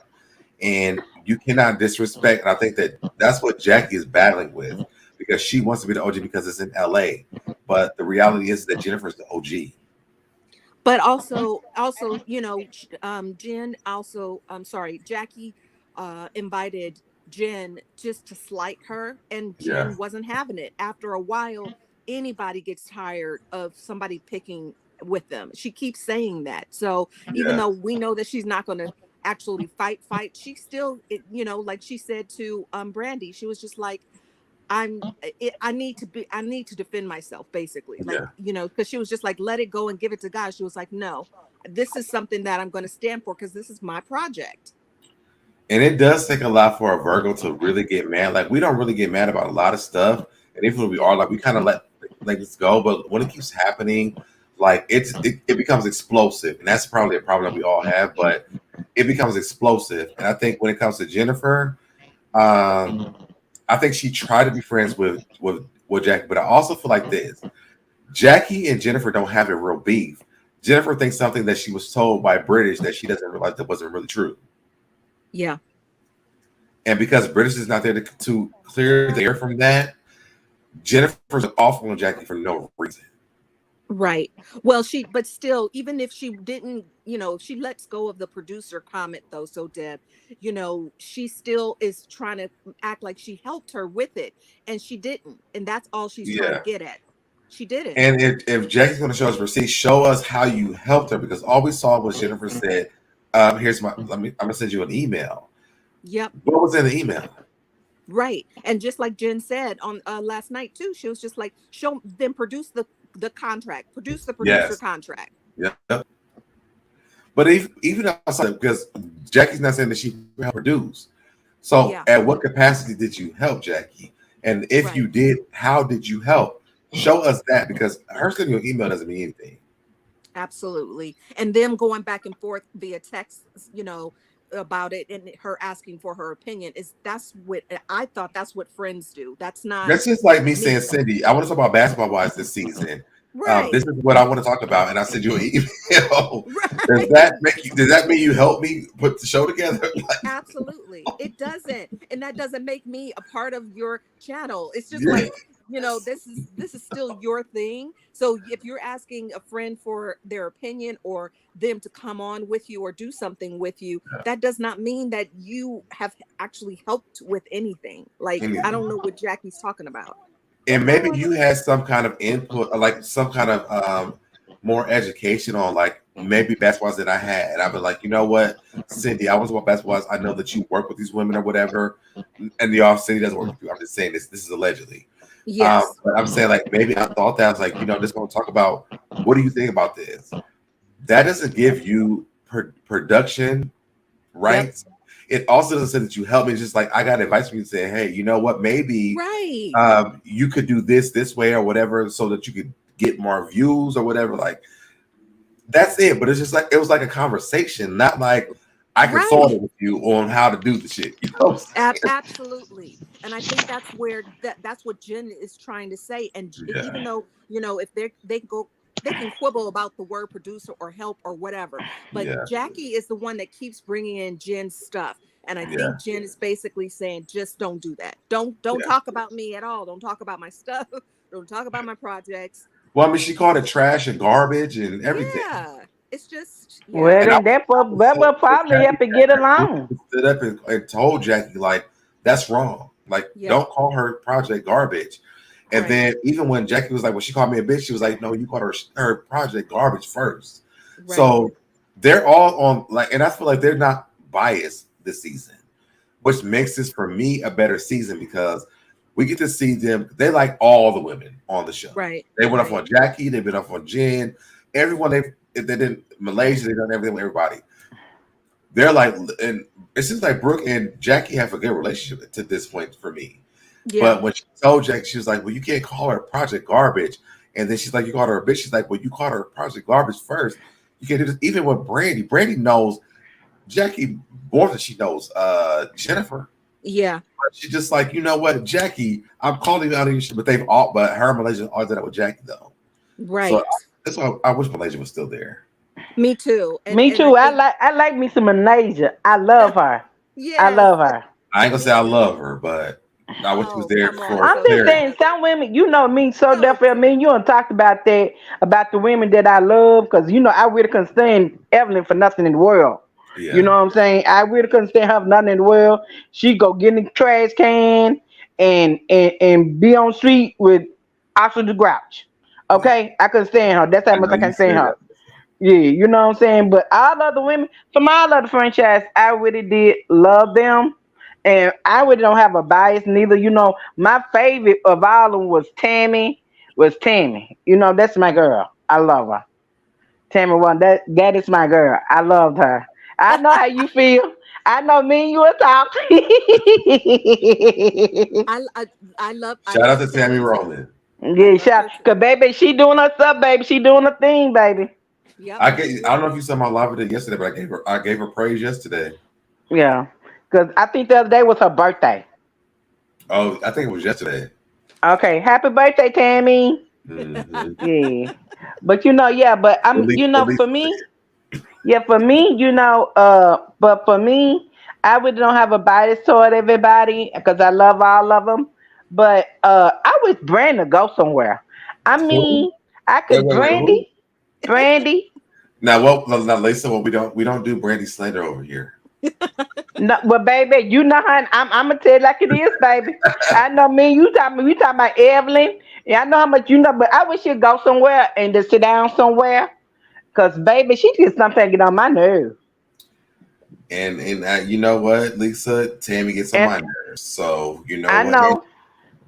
B: And you cannot disrespect. And I think that that's what Jackie is battling with because she wants to be the OG because it's in LA. But the reality is that Jennifer's the OG.
C: But also, Jen also, I'm sorry, Jackie invited Jen just to slight her, and
B: Yeah,
C: Jen wasn't having it. After a while, anybody gets tired of somebody picking with them. She keeps saying that. So even
B: yeah,
C: though we know that she's not going to actually fight, she still, like she said to Brandi, she was just like, I need to defend myself, basically, like,
B: yeah.
C: because she was just like, let it go and give it to God. She was like, no, this is something that I'm going to stand for because this is my project.
B: And it does take a lot for a Virgo to really get mad. Like we don't really get mad about a lot of stuff, and even when we are, like we kind of let this go. But when it keeps happening, like it becomes explosive, and that's probably a problem that we all have. But it becomes explosive, and I think when it comes to Jennifer, I think she tried to be friends with Jackie, but I also feel like this: Jackie and Jennifer don't have a real beef. Jennifer thinks something that she was told by British that she doesn't realize that wasn't really true.
C: Yeah.
B: And because British is not there to clear the air from that, Jennifer's awful on Jackie for no reason.
C: Right. Well, but still, even if she didn't, if she lets go of the producer comment though, so Deb, she still is trying to act like she helped her with it, and she didn't. And that's all she's trying to
B: Yeah.
C: get at. She didn't.
B: And if Jackie's going to show us receipts, show us how you helped her because all we saw was Jennifer said, "Here's I'm gonna send you an email."
C: Yep.
B: What was in the email?
C: Right. And just like Jen said on last night too, she was just like, show them, produce the contract, produce the producer
B: Yes.
C: contract.
B: Yeah. But even outside, because Jackie's not saying that she helped produce. So
C: Yeah.
B: at what capacity did you help Jackie? And if you did, how did you help? Show us that because her sending you an email doesn't mean anything.
C: Absolutely. And them going back and forth via text, about it, and her asking for her opinion that's what I thought that's what friends do. That's
B: just like me saying, Cindy, I want to talk about basketball wise this season.
C: Right.
B: This is what I want to talk about, and I send you an email.
C: Right.
B: Does that mean you help me put the show together?
C: Absolutely. It doesn't. And that doesn't make me a part of your channel. It's just like, this is still your thing. So if you're asking a friend for their opinion or them to come on with you or do something with you, that does not mean that you have actually helped with anything. Like, I don't know what Jackie's talking about.
B: And maybe you had some kind of input, or like some kind of more education on like maybe basketballs that I had. And I've been like, you know what, Cindy, I was about basketballs. I know that you work with these women or whatever. And the off Cindy doesn't work with you. I'm just saying this is allegedly.
C: Yes.
B: But I'm saying like maybe I thought that I was like, just going to talk about what do you think about this? That doesn't give you production rights. Yep. It also doesn't say that you help me. It's just like, I got advice from you saying, hey, you know what? Maybe you could do this way or whatever so that you could get more views or whatever. Like, that's it. But it's just like, it was like a conversation, not like I consulted with you on how to do the shit. You know what I'm saying?
C: Absolutely. And I think that's where that's what Jen is trying to say. And even though, you know, if they can quibble about the word producer or help or whatever, but Jackie is the one that keeps bringing in Jen's stuff. And I think Jen is basically saying, just don't do that. Don't talk about me at all. Don't talk about my stuff. Don't talk about my projects.
B: Well, I mean, she called it trash and garbage and everything.
C: Yeah, it's just
D: well, that will probably have to get along.
B: Stood up and told Jackie, like, that's wrong. Like, don't call her project garbage. And then even when Jackie was like, well, she called me a bitch, she was like, no, you called her project garbage first. Right. So they're all on, like, and I feel like they're not biased this season, which makes this for me a better season because we get to see them. They like all the women on the show. Right. They went up on Jackie. They've been up on Jen. Everyone they did Malaysia. They've done everything with everybody. They're like, and it seems like Brooke and Jackie have a good relationship to this point for me. Yeah. But when she told Jackie, she was like, well, you can't call her project garbage. And then she's like, you called her a bitch. She's like, well, you called her project garbage first. You can't do this. Even with Brandi. Brandi knows Jackie more than she knows Jennifer. Yeah. But she's just like, you know what, Jackie, I'm calling you out of your shit, but her and Malaysia all did that with Jackie though. Right. So that's why I wish Malaysia was still there.
C: Me too.
D: Me too. I like me some Malaysia. I love her. Yeah. I love her.
B: I ain't gonna say I love her, but I wish she was there for.
D: I'm just saying, some women, you know me, so definitely. I mean, you don't talk about that, about the women that I love, because you know I really couldn't stand Evelyn for nothing in the world. Yeah. You know what I'm saying? I really couldn't stand her for nothing in the world. She go get in the trash can and be on the street with Oscar the Grouch. Okay, I couldn't stand her. That's how much I can stand her. Yeah, you know what I'm saying? But all other women from all other franchise, I really did love them. And I really don't have a bias neither. You know, my favorite of all of them was Tammy. You know, that's my girl. I love her. Tammy one, that is my girl. I loved her. I know how you feel. I know me and you will talk.
C: I love.
B: Shout out to Tammy Roland.
D: Yeah, shout, cause baby, she doing her stuff, baby. She doing her thing, baby.
B: Yep. I don't know if you saw my live video yesterday, but I gave her praise yesterday.
D: Yeah, cause I think the other day was her birthday.
B: Oh, I think it was yesterday.
D: Okay, happy birthday, Tammy. Mm-hmm. Yeah, but you know, but I'm, you know, for me. Yeah, for me, you know, but for me, I really don't have a bias toward everybody because I love all of them. But I wish Brandi to go somewhere. I mean, I could Brandi.
B: Now, Lisa, we don't do Brandi slander over here.
D: No, well, baby, you know how I'm gonna tell you like it is, baby. I know me. We talking about Evelyn. Yeah, I know how much you know, but I wish she'd go somewhere and just sit down somewhere. Cause baby, she gets something get on my nerves.
B: And you know what, Lisa, Tammy gets on my nerves. So you know
D: I
B: what,
D: know.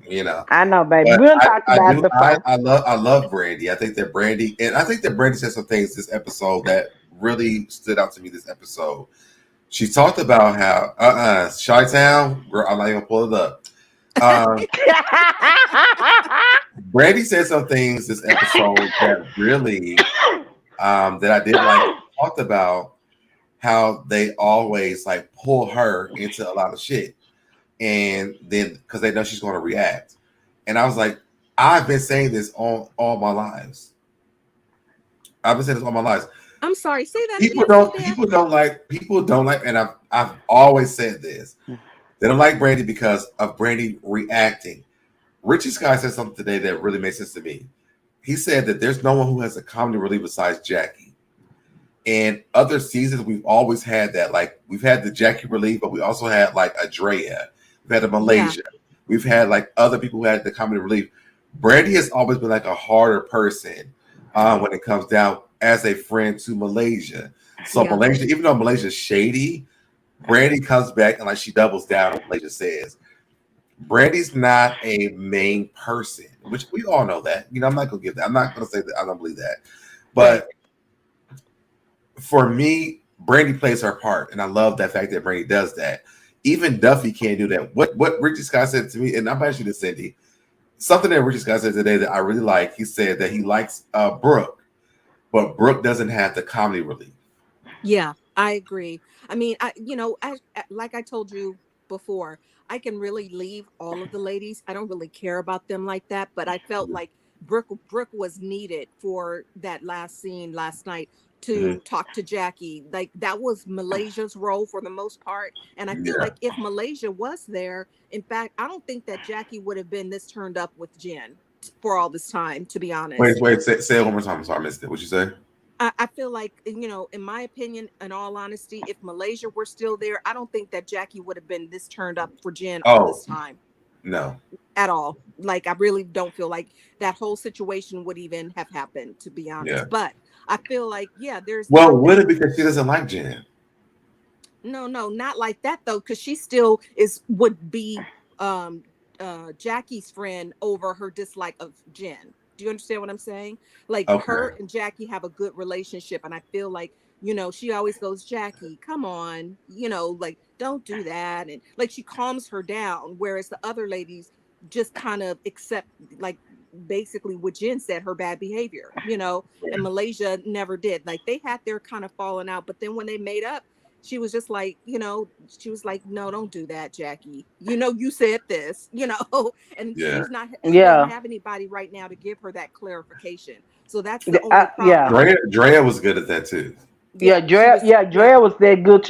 B: You know.
D: I know, baby. We don't talk about it before.
B: I love Brandi. I think that Brandi said some things this episode that really stood out to me. This episode, she talked about how Chi-Town. I'm not even gonna pull it up. Brandi said some things this episode that really. That I did like. Talked about how they always like pull her into a lot of shit, and then because they know she's going to react. And I was like, I've been saying this all my lives. I've been saying this all my lives.
C: I'm sorry, say that.
B: People don't like, and I've always said this. They don't like Brandi because of Brandi reacting. Richie Sky said something today that really made sense to me. He said that there's no one who has a comedy relief besides Jackie. And other seasons, we've always had that. Like, we've had the Jackie relief, but we also had, like, Andrea. We've had a Malaysia. Yeah. We've had, like, other people who had the comedy relief. Brandi has always been, like, a harder person when it comes down as a friend to Malaysia. So Malaysia, even though Malaysia's shady, Brandi comes back and, like, she doubles down on what Malaysia says. Brandi's not a main person, which we all know that. You know, I'm not gonna give that. I'm not gonna say that I don't believe that. But for me, Brandi plays her part, and I love that fact that Brandi does that. Even Duffy can't do that. What Richie Scott said to me, and I'm actually to Cindy, something that Richie Scott said today that I really like. He said that he likes Brooke, but Brooke doesn't have the comedy relief.
C: Yeah, I agree. I mean, like I told you before, I can really leave all of the ladies. I don't really care about them like that, but I felt like Brooke was needed for that last scene last night to talk to Jackie. Like that was Malaysia's role for the most part. And I feel like if Malaysia was there, in fact, I don't think that Jackie would have been this turned up with Jen for all this time, to be honest.
B: Wait, say it one more time. I'm sorry, I missed it. What you say?
C: I feel like, in my opinion, in all honesty, if Malaysia were still there, I don't think that Jackie would have been this turned up for Jen all this time.
B: No.
C: At all. Like, I really don't feel like that whole situation would even have happened, to be honest. Yeah. But I feel like, there's...
B: Well, would it because she doesn't like Jen?
C: No, not like that, though, because she still would be Jackie's friend over her dislike of Jen. Do you understand what I'm saying? Like her and Jackie have a good relationship. And I feel like, she always goes, Jackie, come on, like, don't do that. And like, she calms her down. Whereas the other ladies just kind of accept, like, basically what Jen said, her bad behavior, and Malaysia never did. Like they had their kind of falling out. But then when they made up, she was just like, she was like, no, don't do that, Jackie. You said this, and she's not, she doesn't have anybody right now to give her that clarification. So that's the only problem.
B: Drea was good at that too.
D: Drea was that good.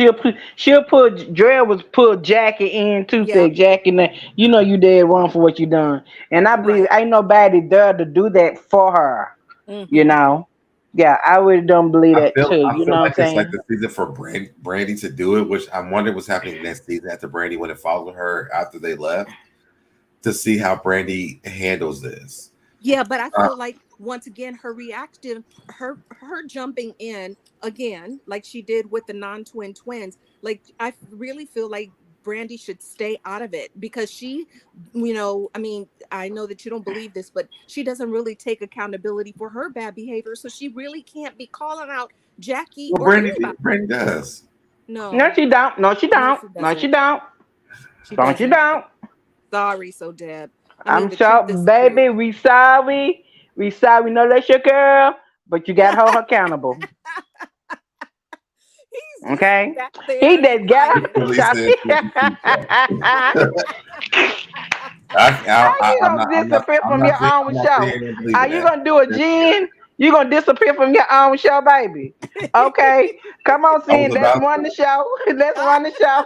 D: She'll put Drea was put Jackie in too. Say Jackie, you did wrong for what you done, and I believe ain't nobody there to do that for her. Yeah, I really don't believe that too.
B: I feel like it's like the season for Brandi to do it, which I'm wondering what's happening next season after Brandi when it followed her after they left to see how Brandi handles this.
C: Yeah, but I feel like once again her reaction, her jumping in again like she did with the non-twin twins. Like I really feel like Brandi should stay out of it because she, I mean, I know that you don't believe this, but she doesn't really take accountability for her bad behavior. So she really can't be calling out Jackie.
B: Well, Brandi does.
C: No,
D: she don't. No, she don't. No, she don't. Don't you don't.
C: Sorry, SoDeb.
D: I'm sorry, baby. We sorry. We sorry. No, that's your girl, but you got to hold her accountable. Okay, he that guy. How you gonna disappear from your own show? Are you gonna do a Jen? You gonna disappear from your own show, baby? Okay, come on, Jen. Let's run the show. Let's run the show.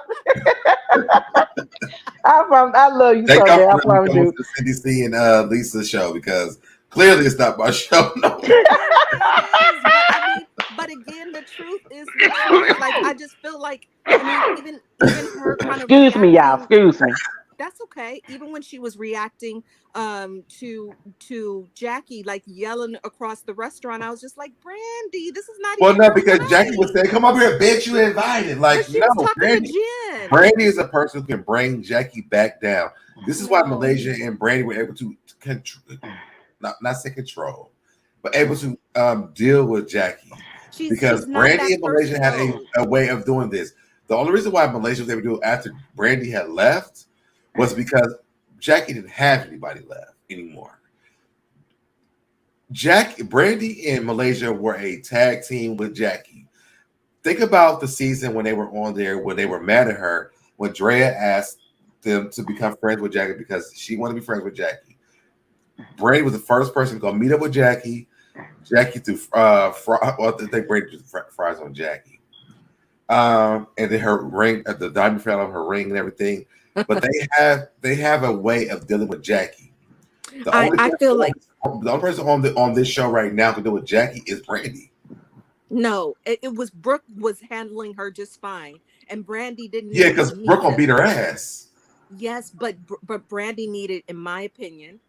D: I love you so bad. I promise you.
B: Cindy C and Lisa's show because clearly it's not my show. No.
C: But again, the truth is the truth. Like I just feel like even her kind of
D: excuse me, y'all. Excuse me.
C: That's okay. Even when she was reacting to Jackie, like yelling across the restaurant, I was just like, Brandi, this is not.
B: Well, no, because Jackie would say, "Come up here, bitch, you invited." Like no, Brandi is a person who can bring Jackie back down. This is why Malaysia and Brandi were able to not say control, but able to deal with Jackie. Because Brandi and Malaysia had a way of doing this. The only reason why Malaysia was able to do it after Brandi had left was because Jackie didn't have anybody left anymore. Brandi and Malaysia were a tag team with Jackie. Think about the season when they were on there, when they were mad at her, when Drea asked them to become friends with Jackie because she wanted to be friends with Jackie. Brandi was the first person to go meet up with Jackie. Jackie threw they Brandi just fries on Jackie, and then her ring, the diamond fell on her ring and everything. But they have a way of dealing with Jackie.
C: I feel like
B: the only person on this show right now to deal with Jackie is Brandi.
C: No, it was Brooke was handling her just fine, and Brandi didn't.
B: Yeah, because Brooke gonna beat her ass.
C: Yes, but Brandi needed, in my opinion,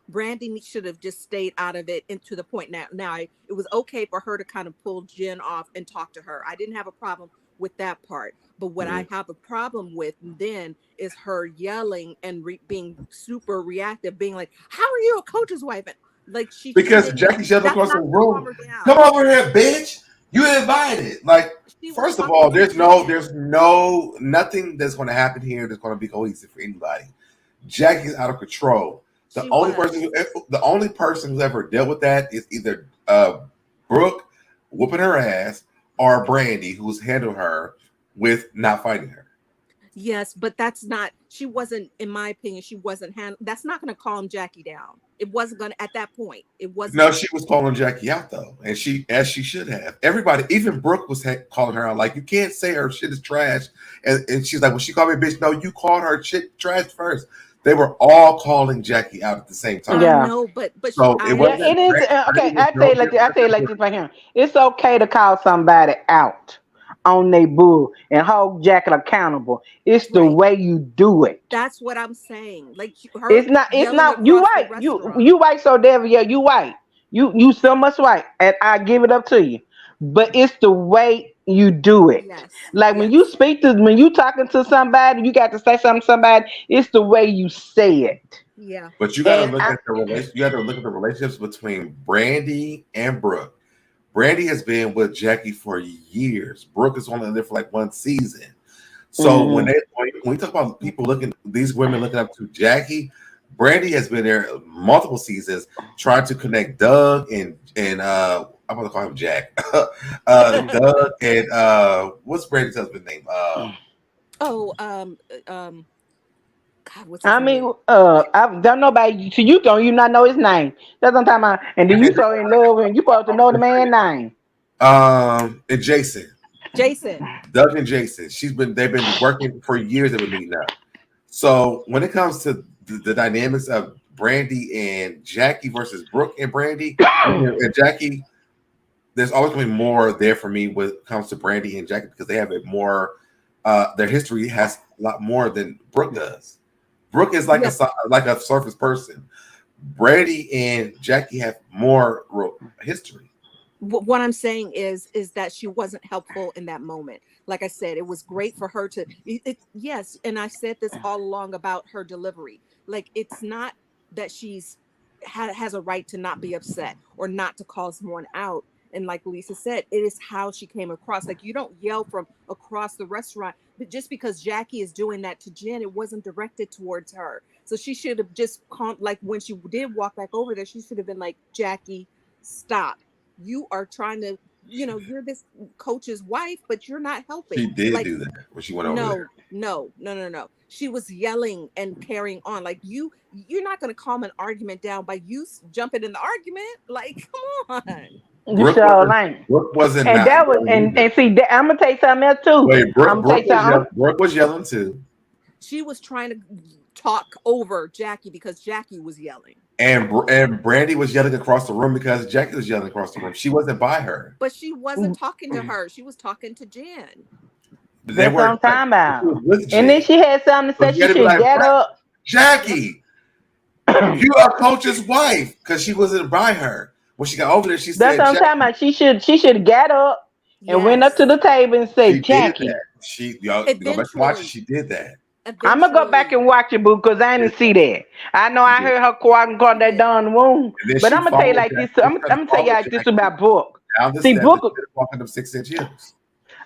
C: Brandi should have just stayed out of it and to the point now it was okay for her to kind of pull Jen off and talk to her. I didn't have a problem with that part. But what I have a problem with then is her yelling and being super reactive, being like, "How are you a coach's wife?" And like
B: because Jackie yelled across the room, "Come over here, bitch! You invited." Like, first of all, there's nothing that's going to happen here that's going to be cohesive for anybody. Jackie's out of control. The only person who's ever dealt with that is either Brooke whooping her ass or Brandi, who's handled her with not fighting her.
C: Yes, but that's not. She wasn't, in my opinion, she wasn't that's not going to calm Jackie down. It wasn't going to at that point. It wasn't.
B: No, she was calling Jackie out though, and as she should have. Everybody, even Brooke was calling her out. Like, you can't say her shit is trash, and she's like, "Well, she called me a bitch." No, you called her shit trash first. They were all calling Jackie out at the same time.
C: Yeah, no, but
B: so
E: it is okay. I say it like this right here. It's okay to call somebody out on their bull and hold Jackie accountable. It's the way you do it.
C: That's what I'm saying. Like,
E: it's not. You white. You white. So devil. Yeah, you white. You so much white, and I give it up to you. But it's the way you do it.
C: Yes.
E: Like when you talking to somebody, you got to say something to somebody. It's the way you say it.
C: Yeah.
B: But you got to look at the relation. You got to look at the relationships between Brandi and Brooke. Brandi has been with Jackie for years. Brooke is only there for like one season. So when we talk about these women looking up to Jackie, Brandi has been there multiple seasons trying to connect Doug and I'm gonna call him Jack. Doug and what's Brandi's husband's name?
C: God, what's
E: his name? I don't know about you. So you not know his name. That's what I'm talking about. And then you so in love and you supposed to know the man's name.
B: And Jason. Doug and Jason. They've been working for years. They've been meeting up. So when it comes to the dynamics of Brandi and Jackie versus Brooke and Brandi and Jackie, there's always going to be more there for me when it comes to Brandi and Jackie because they have a more. Their history has a lot more than Brooke does. Brooke is like a surface person. Brandi and Jackie have more history.
C: What I'm saying is that she wasn't helpful in that moment. Like I said, it was great for her to. Yes, and I said this all along about her delivery. Like, it's not that has a right to not be upset or not to call someone out. And like Lisa said, it is how she came across. Like, you don't yell from across the restaurant. But just because Jackie is doing that to Jen, it wasn't directed towards her. So she should have just like when she did walk back over there, she should have been like, "Jackie, stop. You are trying to, you're this coach's wife, but you're not helping."
B: She did do that when she went over there.
C: No. She was yelling and carrying on. Like, you're not going to calm an argument down by you jumping in the argument. Like, come on.
B: Brooke wasn't.
E: And that was and see. I'm gonna tell you something else too.
B: Wait, Brooke was yelling too.
C: She was trying to talk over Jackie because Jackie was yelling.
B: And Brandi was yelling across the room because Jackie was yelling across the room. She wasn't by her.
C: But she wasn't talking to her. She was talking to Jen.
E: That's what I'm talking about. And then she had something to say. She should get up.
B: Jackie, you are coach's wife because she wasn't by her. When she got over there, she said,
E: "That's what I'm talking about." She should get up and went up to the table and say, "Jackie."
B: Y'all go back and watch it. She did that.
E: I'm gonna go back and watch it, boo, because I didn't see that. I know I heard her call that darn wound, but I'm gonna tell you like this. I'm gonna tell you like this about Brooke. See, Brooke
B: walking them 6-inch heels.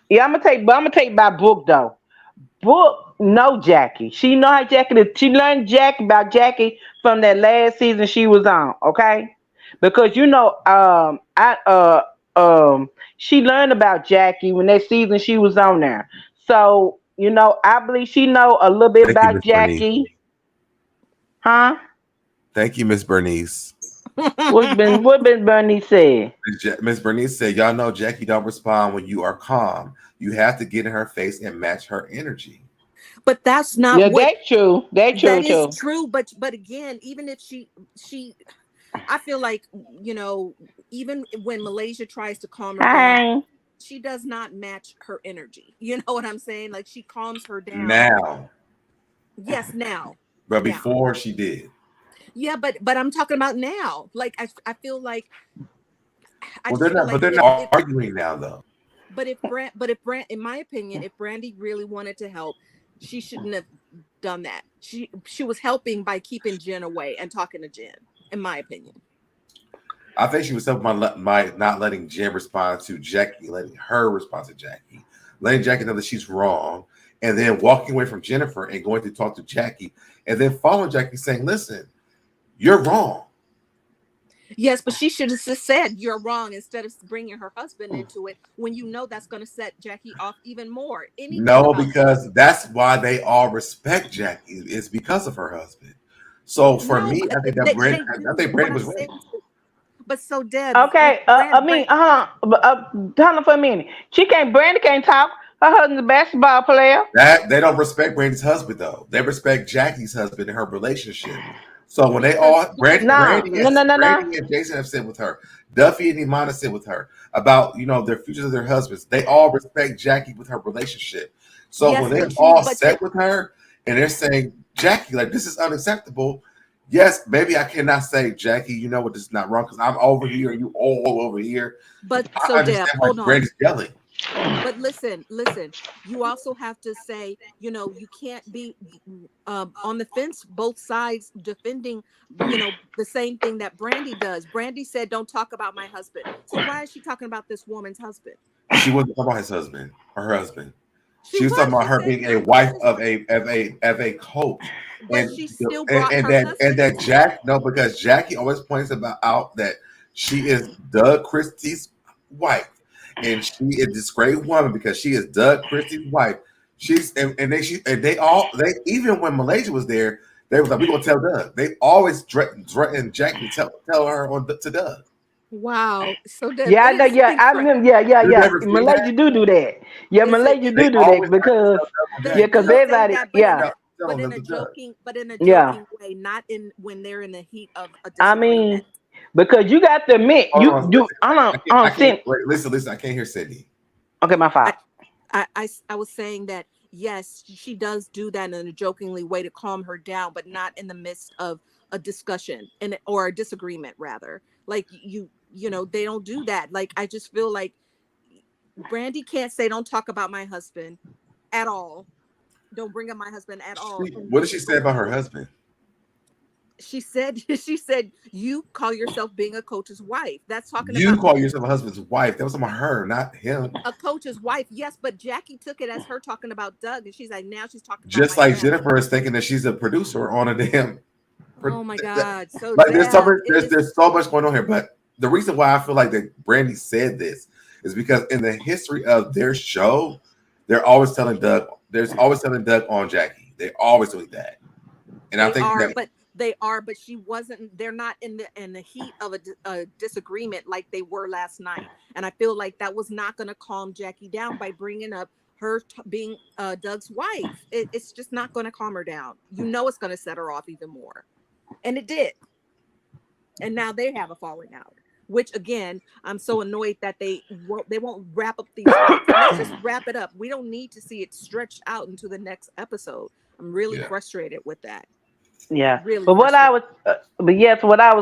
E: Yeah, I'm gonna tell you about Brooke though. Brooke know Jackie. She know how Jackie. She learned about Jackie from that last season she was on. Okay. Because she learned about Jackie when that season she was on there. So I believe she know a little bit about Jackie. Huh?
B: Thank you, Miss Bernice.
E: What Bernice said?
B: Miss Bernice said, "Y'all know Jackie don't respond when you are calm. You have to get in her face and match her energy."
C: But that's not.
E: Yeah, that's true. That
C: is true. But again, even if she. I feel like, even when Malaysia tries to calm her down, she does not match her energy. You know what I'm saying? Like, she calms her down.
B: Now.
C: Yes, now.
B: But before she did.
C: Yeah, but I'm talking about now. Like, I feel like.
B: They're not arguing now, though.
C: But if in my opinion, if Brandi really wanted to help, she shouldn't have done that. She was helping by keeping Jen away and talking to Jen, in my opinion.
B: I think she was helping by not letting Jen respond to Jackie, letting her respond to Jackie, letting Jackie know that she's wrong, and then walking away from Jennifer and going to talk to Jackie, and then following Jackie saying, listen, you're wrong.
C: Yes, but she should have just said you're wrong instead of bringing her husband into it when you know that's going to set Jackie off even more.
B: No, because that's why they all respect Jackie. It's because of her husband. So for me, I think Brandi was right.
C: But so Deb.
E: Okay, hold on for a minute. Brandi can't talk. Her husband's a basketball player.
B: That they don't respect Brandi's husband though. They respect Jackie's husband and her relationship. So when they all Brandi and Jason have sit with her, Duffy and Iman have sit with her about their futures of their husbands. They all respect Jackie with her relationship. So when they're all set with her and they're saying, Jackie, like this is unacceptable. Yes, maybe I cannot say, Jackie, you know what, this is not wrong because I'm over here and you all over here.
C: But so Deb, hold on.
B: Brandi's yelling.
C: But listen, you also have to say, you can't be on the fence, both sides defending, the same thing that Brandi does. Brandi said, don't talk about my husband. So why is she talking about this woman's husband?
B: She wasn't talking about his husband or her husband. She was talking about her being a wife of a coach.
C: But she still brought her husband.
B: And that because Jackie always points out that she is Doug Christie's wife. And she is this great woman because she is Doug Christie's wife. She's and they even when Malaysia was there, they was like, we're gonna tell Doug. They always threatened Jackie to tell her to Doug.
C: Wow. So that
E: I remember. Malaysia do that. Yeah, Malaysia do that because everybody
C: But in a joking way, not in when they're in the heat of a disagreement.
E: Because you got to admit, listen,
B: I can't hear Cindy.
E: Okay, my fault.
C: I was saying that yes, she does do that in a jokingly way to calm her down, but not in the midst of a discussion or a disagreement, rather. Like they don't do that. Like I just feel like Brandi can't say, "Don't talk about my husband at all. Don't bring up my husband at all."
B: What did she say about her husband?
C: She said, you call yourself being a coach's wife. That's talking about
B: you call yourself a husband's wife. That was about her, not him.
C: A coach's wife, yes, but Jackie took it as her talking about Doug, and she's like, now she's talking
B: just
C: about
B: like Jennifer is thinking that she's a producer on a damn.
C: Oh my God! So
B: like there's so much going on here, but the reason why I feel like that Brandi said this is because in the history of their show, they're always telling Doug. There's always telling Doug on Jackie. They're always doing that, and I think
C: but she wasn't. They're not in the heat of a disagreement like they were last night, and I feel like that was not going to calm Jackie down by bringing up her being Doug's wife. It's just not going to calm her down. It's going to set her off even more, and it did. And now they have a falling out. Which again, I'm so annoyed that they won't wrap up these. Let's just wrap it up. We don't need to see it stretched out into the next episode. I'm really frustrated with that.
E: Yeah,
C: really.
E: But what I was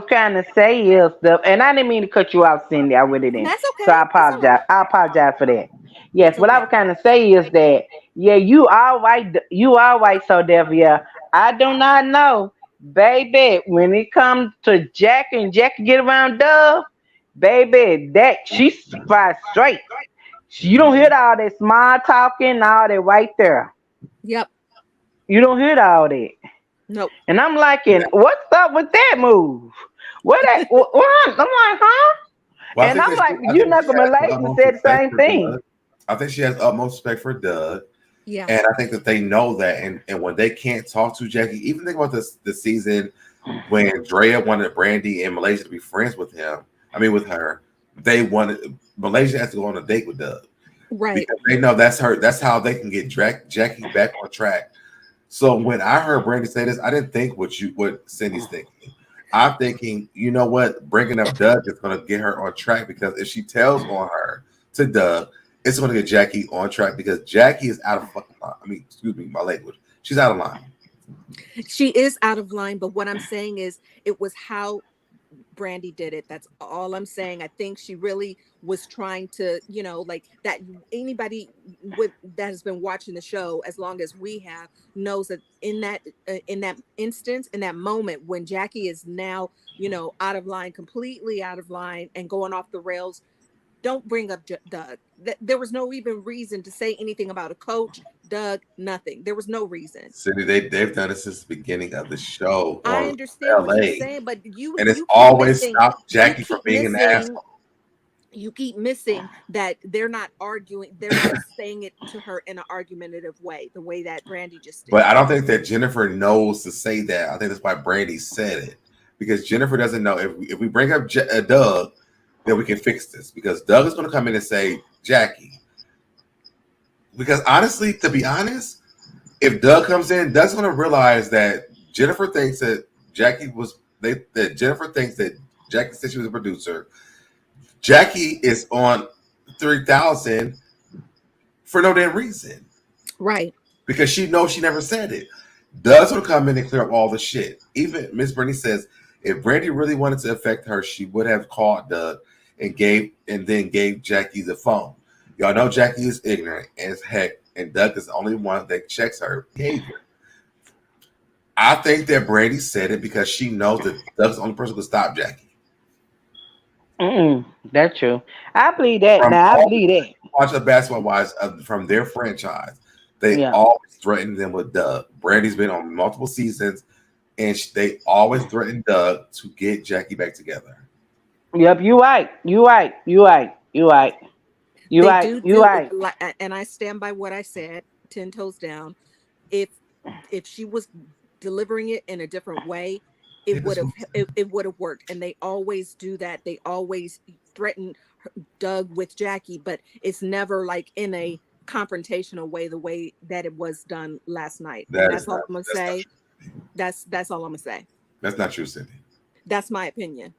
E: trying to say is and I didn't mean to cut you out, Cindy. I really didn't.
C: That's okay.
E: So I apologize. Right. I apologize for that. Yes, what I was trying to say is that you all right, SoDebNair. I do not know, baby. When it comes to Jack and Jackie get around Dove, baby, that she's fried straight. You don't hear all that small talking, all that right there.
C: Yep.
E: You don't hear all that.
C: Nope.
E: And I'm like, what's up with that move? What? I'm like, huh? Well, and I'm like, you're not gonna say the same thing.
B: I think she has utmost respect for Doug.
C: Yeah.
B: And I think that they know that. And when they can't talk to Jackie, even think about the season when Drea wanted Brandi and Malaysia to be friends with her. They wanted Malaysia has to go on a date with Doug.
C: Right.
B: Because they know that's how they can get Jackie back on track. So when I heard Brandi say this, I didn't think what Cindy's thinking. I'm thinking, you know what? Bringing up Doug is going to get her on track because if she tells on her to Doug, it's going to get Jackie on track because Jackie is out of fucking line. I mean, excuse me, my language. She's out of line.
C: She is out of line, but what I'm saying is it was how Brandi did it. That's all I'm saying. I think she really was trying to, like that. Anybody that has been watching the show as long as we have knows that in that instance, in that moment when Jackie is now, out of line, completely out of line and going off the rails. Don't bring up Doug. There was no even reason to say anything about a coach, Doug, nothing. There was no reason.
B: Cindy, they've done it since the beginning of the show.
C: I understand what you're saying, but
B: it's always stopped Jackie from being an asshole.
C: You keep missing that they're not arguing. They're not saying it to her in an argumentative way, the way that Brandi just did.
B: But I don't think that Jennifer knows to say that. I think that's why Brandi said it. Because Jennifer doesn't know. If we bring up Doug, then we can fix this, because Doug is going to come in and say, Jackie. Because honestly, to be honest, if Doug comes in, Doug's going to realize that Jennifer thinks that Jennifer thinks that Jackie said she was a producer. Jackie is on 3000 for no damn reason.
C: Right.
B: Because she knows she never said it. Doug's going to come in and clear up all the shit. Even Miss Brandi says, if Brandi really wanted to affect her, she would have called Doug and then gave Jackie the phone. Y'all know Jackie is ignorant as heck, and Doug is the only one that checks her behavior. I think that Brandi said it because she knows that Doug's the only person who can stop Jackie.
E: That's true. I believe that. I believe that.
B: Watch the basketball wise from their franchise. They always threaten them with Doug. Brandi's been on multiple seasons, and they always threaten Doug to get Jackie back together.
E: Yep, you right.
C: And I stand by what I said, 10 toes down. If she was delivering it in a different way, it would have worked. And they always do that. They always threaten Doug with Jackie, but it's never like in a confrontational way, the way that it was done last night. That's all I'm gonna say. That's all I'm gonna say.
B: That's not true, Cindy.
C: That's my opinion.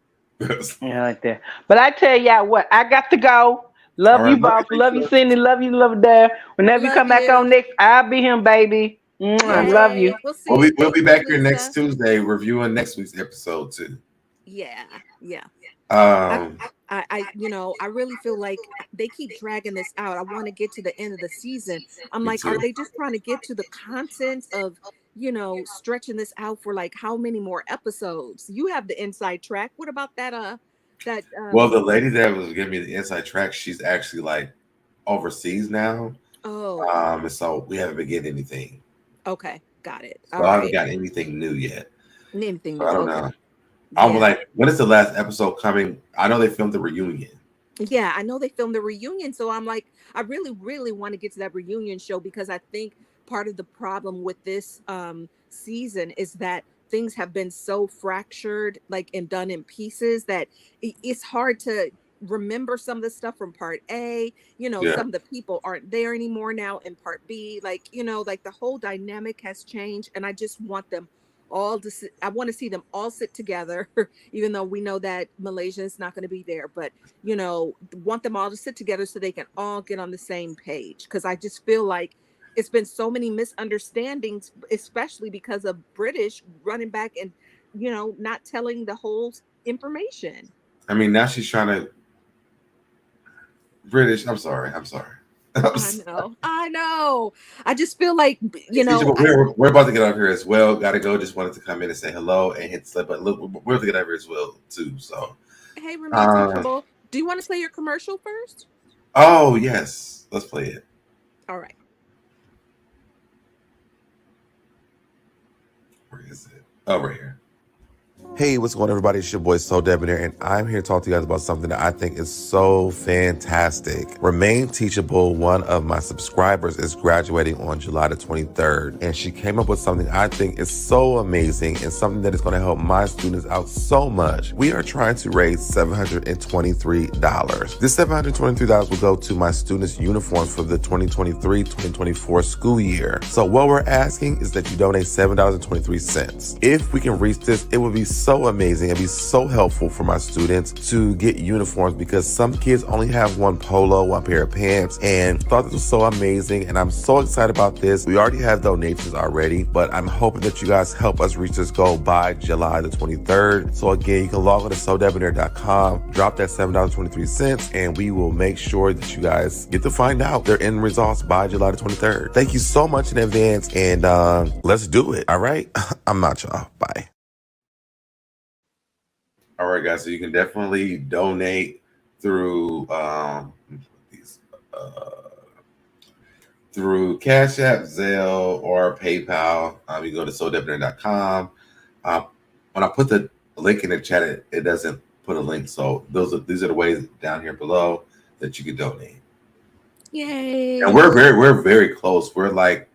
E: Yeah, like that. But I tell y'all what, I got to go. Love you, boss. Love you, Cindy. Love you, Dare. Whenever you come back on next, I'll be him, baby. I love you.
B: We'll be back here next Tuesday reviewing next week's episode too.
C: Yeah.
B: I
C: really feel like they keep dragging this out. I want to get to the end of the season. I'm like, are they just trying to get to the content of, stretching this out for like how many more episodes? You have the inside track. What about that? Well,
B: the lady that was giving me the inside track, she's actually like overseas now.
C: Oh.
B: And so we haven't been getting anything.
C: Okay, got it.
B: So I haven't got anything new yet.
C: Anything
B: new? I don't know. I'm like, when is the last episode coming? I know they filmed the reunion.
C: Yeah, I know they filmed the reunion. So I'm like, I really, really want to get to that reunion show, because I think part of the problem with this season is that things have been so fractured, like, and done in pieces, that it's hard to remember some of the stuff from part A. Some of the people aren't there anymore now in part B. Like, like the whole dynamic has changed, and I just want them all to I want to see them all sit together, even though we know that Malaysia is not going to be there, but want them all to sit together so they can all get on the same page, because I just feel like it's been so many misunderstandings, especially because of British running back and not telling the whole information.
B: I mean, now she's trying to British. I'm sorry.
C: I know. I just feel like,
B: we're about to get out of here as well. Got to go. Just wanted to come in and say hello and hit slip. But look, we're about to get out of here as well too. So,
C: hey, Remote, do you want to play your commercial first?
B: Oh yes, let's play it.
C: All right.
B: Where is it? Oh, right here. Hey, what's going on, everybody? It's your boy SoDebNair, and I'm here to talk to you guys about something that I think is so fantastic. Remain Teachable, one of my subscribers, is graduating on July the 23rd, and she came up with something I think is so amazing and something that is going to help my students out so much. We are trying to raise $723. This $723 will go to my students' uniforms for the 2023-2024 school year. So what we're asking is that you donate $7.23. If we can reach this, it would be so so amazing and be so helpful for my students to get uniforms, because some kids only have one polo, one pair of pants, and thought this was so amazing. And I'm so excited about this. We already have donations already, but I'm hoping that you guys help us reach this goal by July the 23rd. So again, you can log on to SoDebNair.com, drop that $7.23, and we will make sure that you guys get to find out their end results by July the 23rd. Thank you so much in advance, and let's do it. All right? I'm out, y'all. Bye. All right, guys. So you can definitely donate through through CashApp, Zelle, or PayPal. You go to SoDebNair.com. When I put the link in the chat, it doesn't put a link. So these are the ways down here below that you can donate.
C: Yay!
B: And we're very close. We're like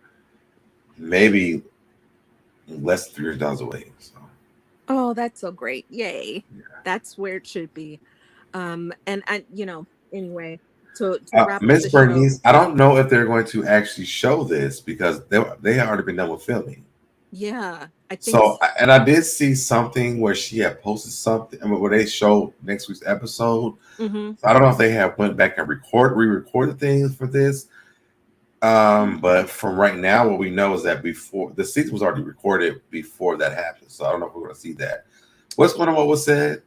B: maybe less than $300 away. So.
C: Oh, that's so great! Yay! Yeah. That's where it should be. And I, anyway, to wrap up
B: Miss
C: the
B: Bernice,
C: show,
B: I don't know if they're going to actually show this because they had already been done with filming.
C: Yeah, I think
B: so. And I did see something where she had posted something. Where they showed next week's episode.
C: Mm-hmm.
B: So I don't know if they have went back and re-recorded things for this. But from right now, what we know is that before the season was already recorded before that happened. So I don't know if we're going to see that. What's going on? What was said?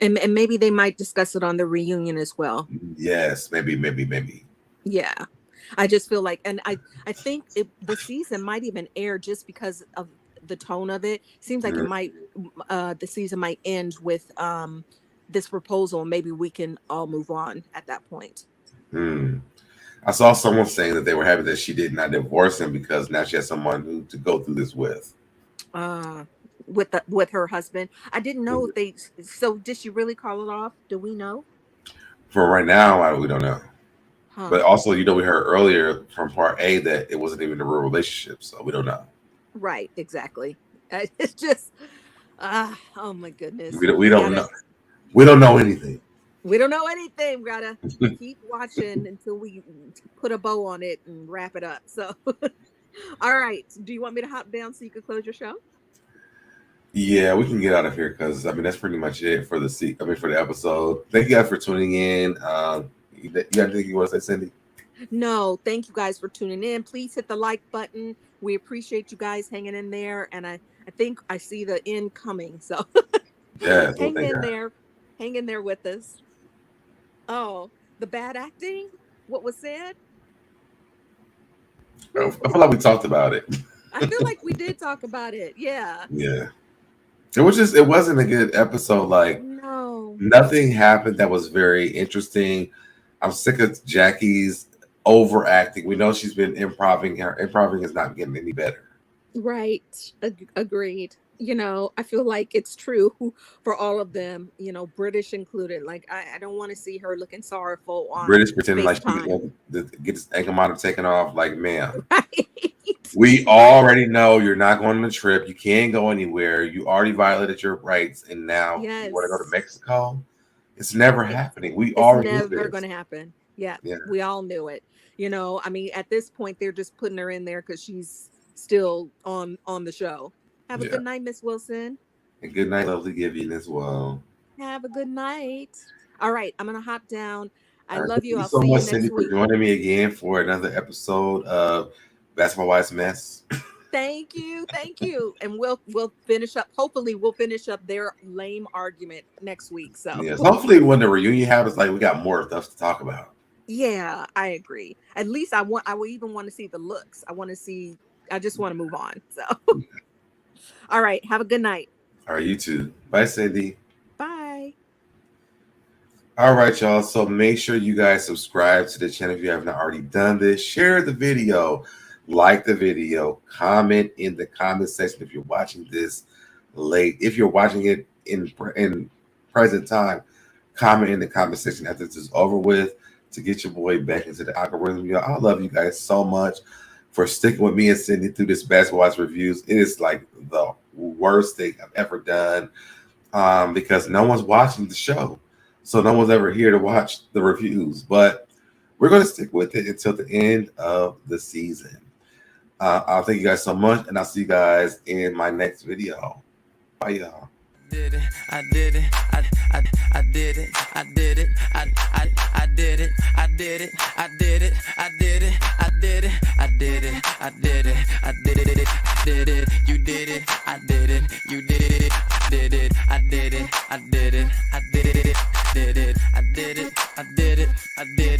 C: And maybe they might discuss it on the reunion as well.
B: Yes, maybe.
C: Yeah, I just feel like, and I think the season might even air just because of the tone of it. Seems like it might, the season might end with this proposal. Maybe we can all move on at that point.
B: I saw someone saying that they were happy that she did not divorce him because now she has someone to go through this with.
C: With her husband. I didn't know if so did she really call it off? Do we know?
B: For right now, we don't know.
C: Huh.
B: But also, we heard earlier from part A that it wasn't even a real relationship, so we don't know.
C: Right, exactly. It's just oh my goodness.
B: We don't know. We don't know anything.
C: We don't know anything. We gotta keep watching until we put a bow on it and wrap it up. So all right. Do you want me to hop down so you can close your show?
B: Yeah, we can get out of here because that's pretty much it for the episode. Thank you guys for tuning in. You got anything you want to say, Cindy?
C: No, thank you guys for tuning in. Please hit the like button. We appreciate you guys hanging in there, and I think I see the end coming. So
B: yeah,
C: hang in there with us. Oh, the bad acting? What was said?
B: I feel like we talked about it.
C: I feel like we did talk about it. Yeah.
B: Yeah. It wasn't a good episode. Like,
C: no,
B: nothing happened that was very interesting. I'm sick of Jackie's overacting. We know she's been improving. Her improving is not getting any better.
C: Right. Agreed. I feel like it's true for all of them, British included. Like, I don't want to see her looking sorrowful on
B: British pretending like she gets ankle monitor taken off. Like, ma'am, right. We already know you're not going on a trip. You can't go anywhere. You already violated your rights, and now you want to go to Mexico. It's never happening. It's
C: never going to happen. Yeah, we all knew it. I mean, at this point, they're just putting her in there because she's still on the show. Have a good night, Miss Wilson.
B: And good night, lovely Givian, as well.
C: Have a good night. All right, I'm gonna hop down. I love you.
B: Thank you so much, Cindy, for joining me again for another episode of Basketball Wise Mess.
C: Thank you. And we'll finish up. Hopefully, we'll finish up their lame argument next week. So
B: yes, hopefully, when the reunion happens, we got more stuff to talk about.
C: Yeah, I agree. At least I would even want to see the looks. I just want to move on. So. All right. Have a good night.
B: All right. You too. Bye, Cindy.
C: Bye.
B: All right, y'all. So make sure you guys subscribe to the channel if you have not already done this. Share the video. Like the video. Comment in the comment section if you're watching this late. If you're watching it in present time, comment in the comment section after this is over with to get your boy back into the algorithm. Y'all, I love you guys so much for sticking with me and Cindy through this Basketball Watch reviews. It is like the worst thing I've ever done because no one's watching the show. So no one's ever here to watch the reviews. But we're going to stick with it until the end of the season. I'll thank you guys so much, and I'll see you guys in my next video. Bye, y'all.
A: did it, I did it, I did it, I did it, I did it, I did it, I did it, I did it, I did it, I did it, I did it, I did it, did it, you did it, I did it, you did it, did it, I did it, I did it, I did it, did it, I did it, I did it, I did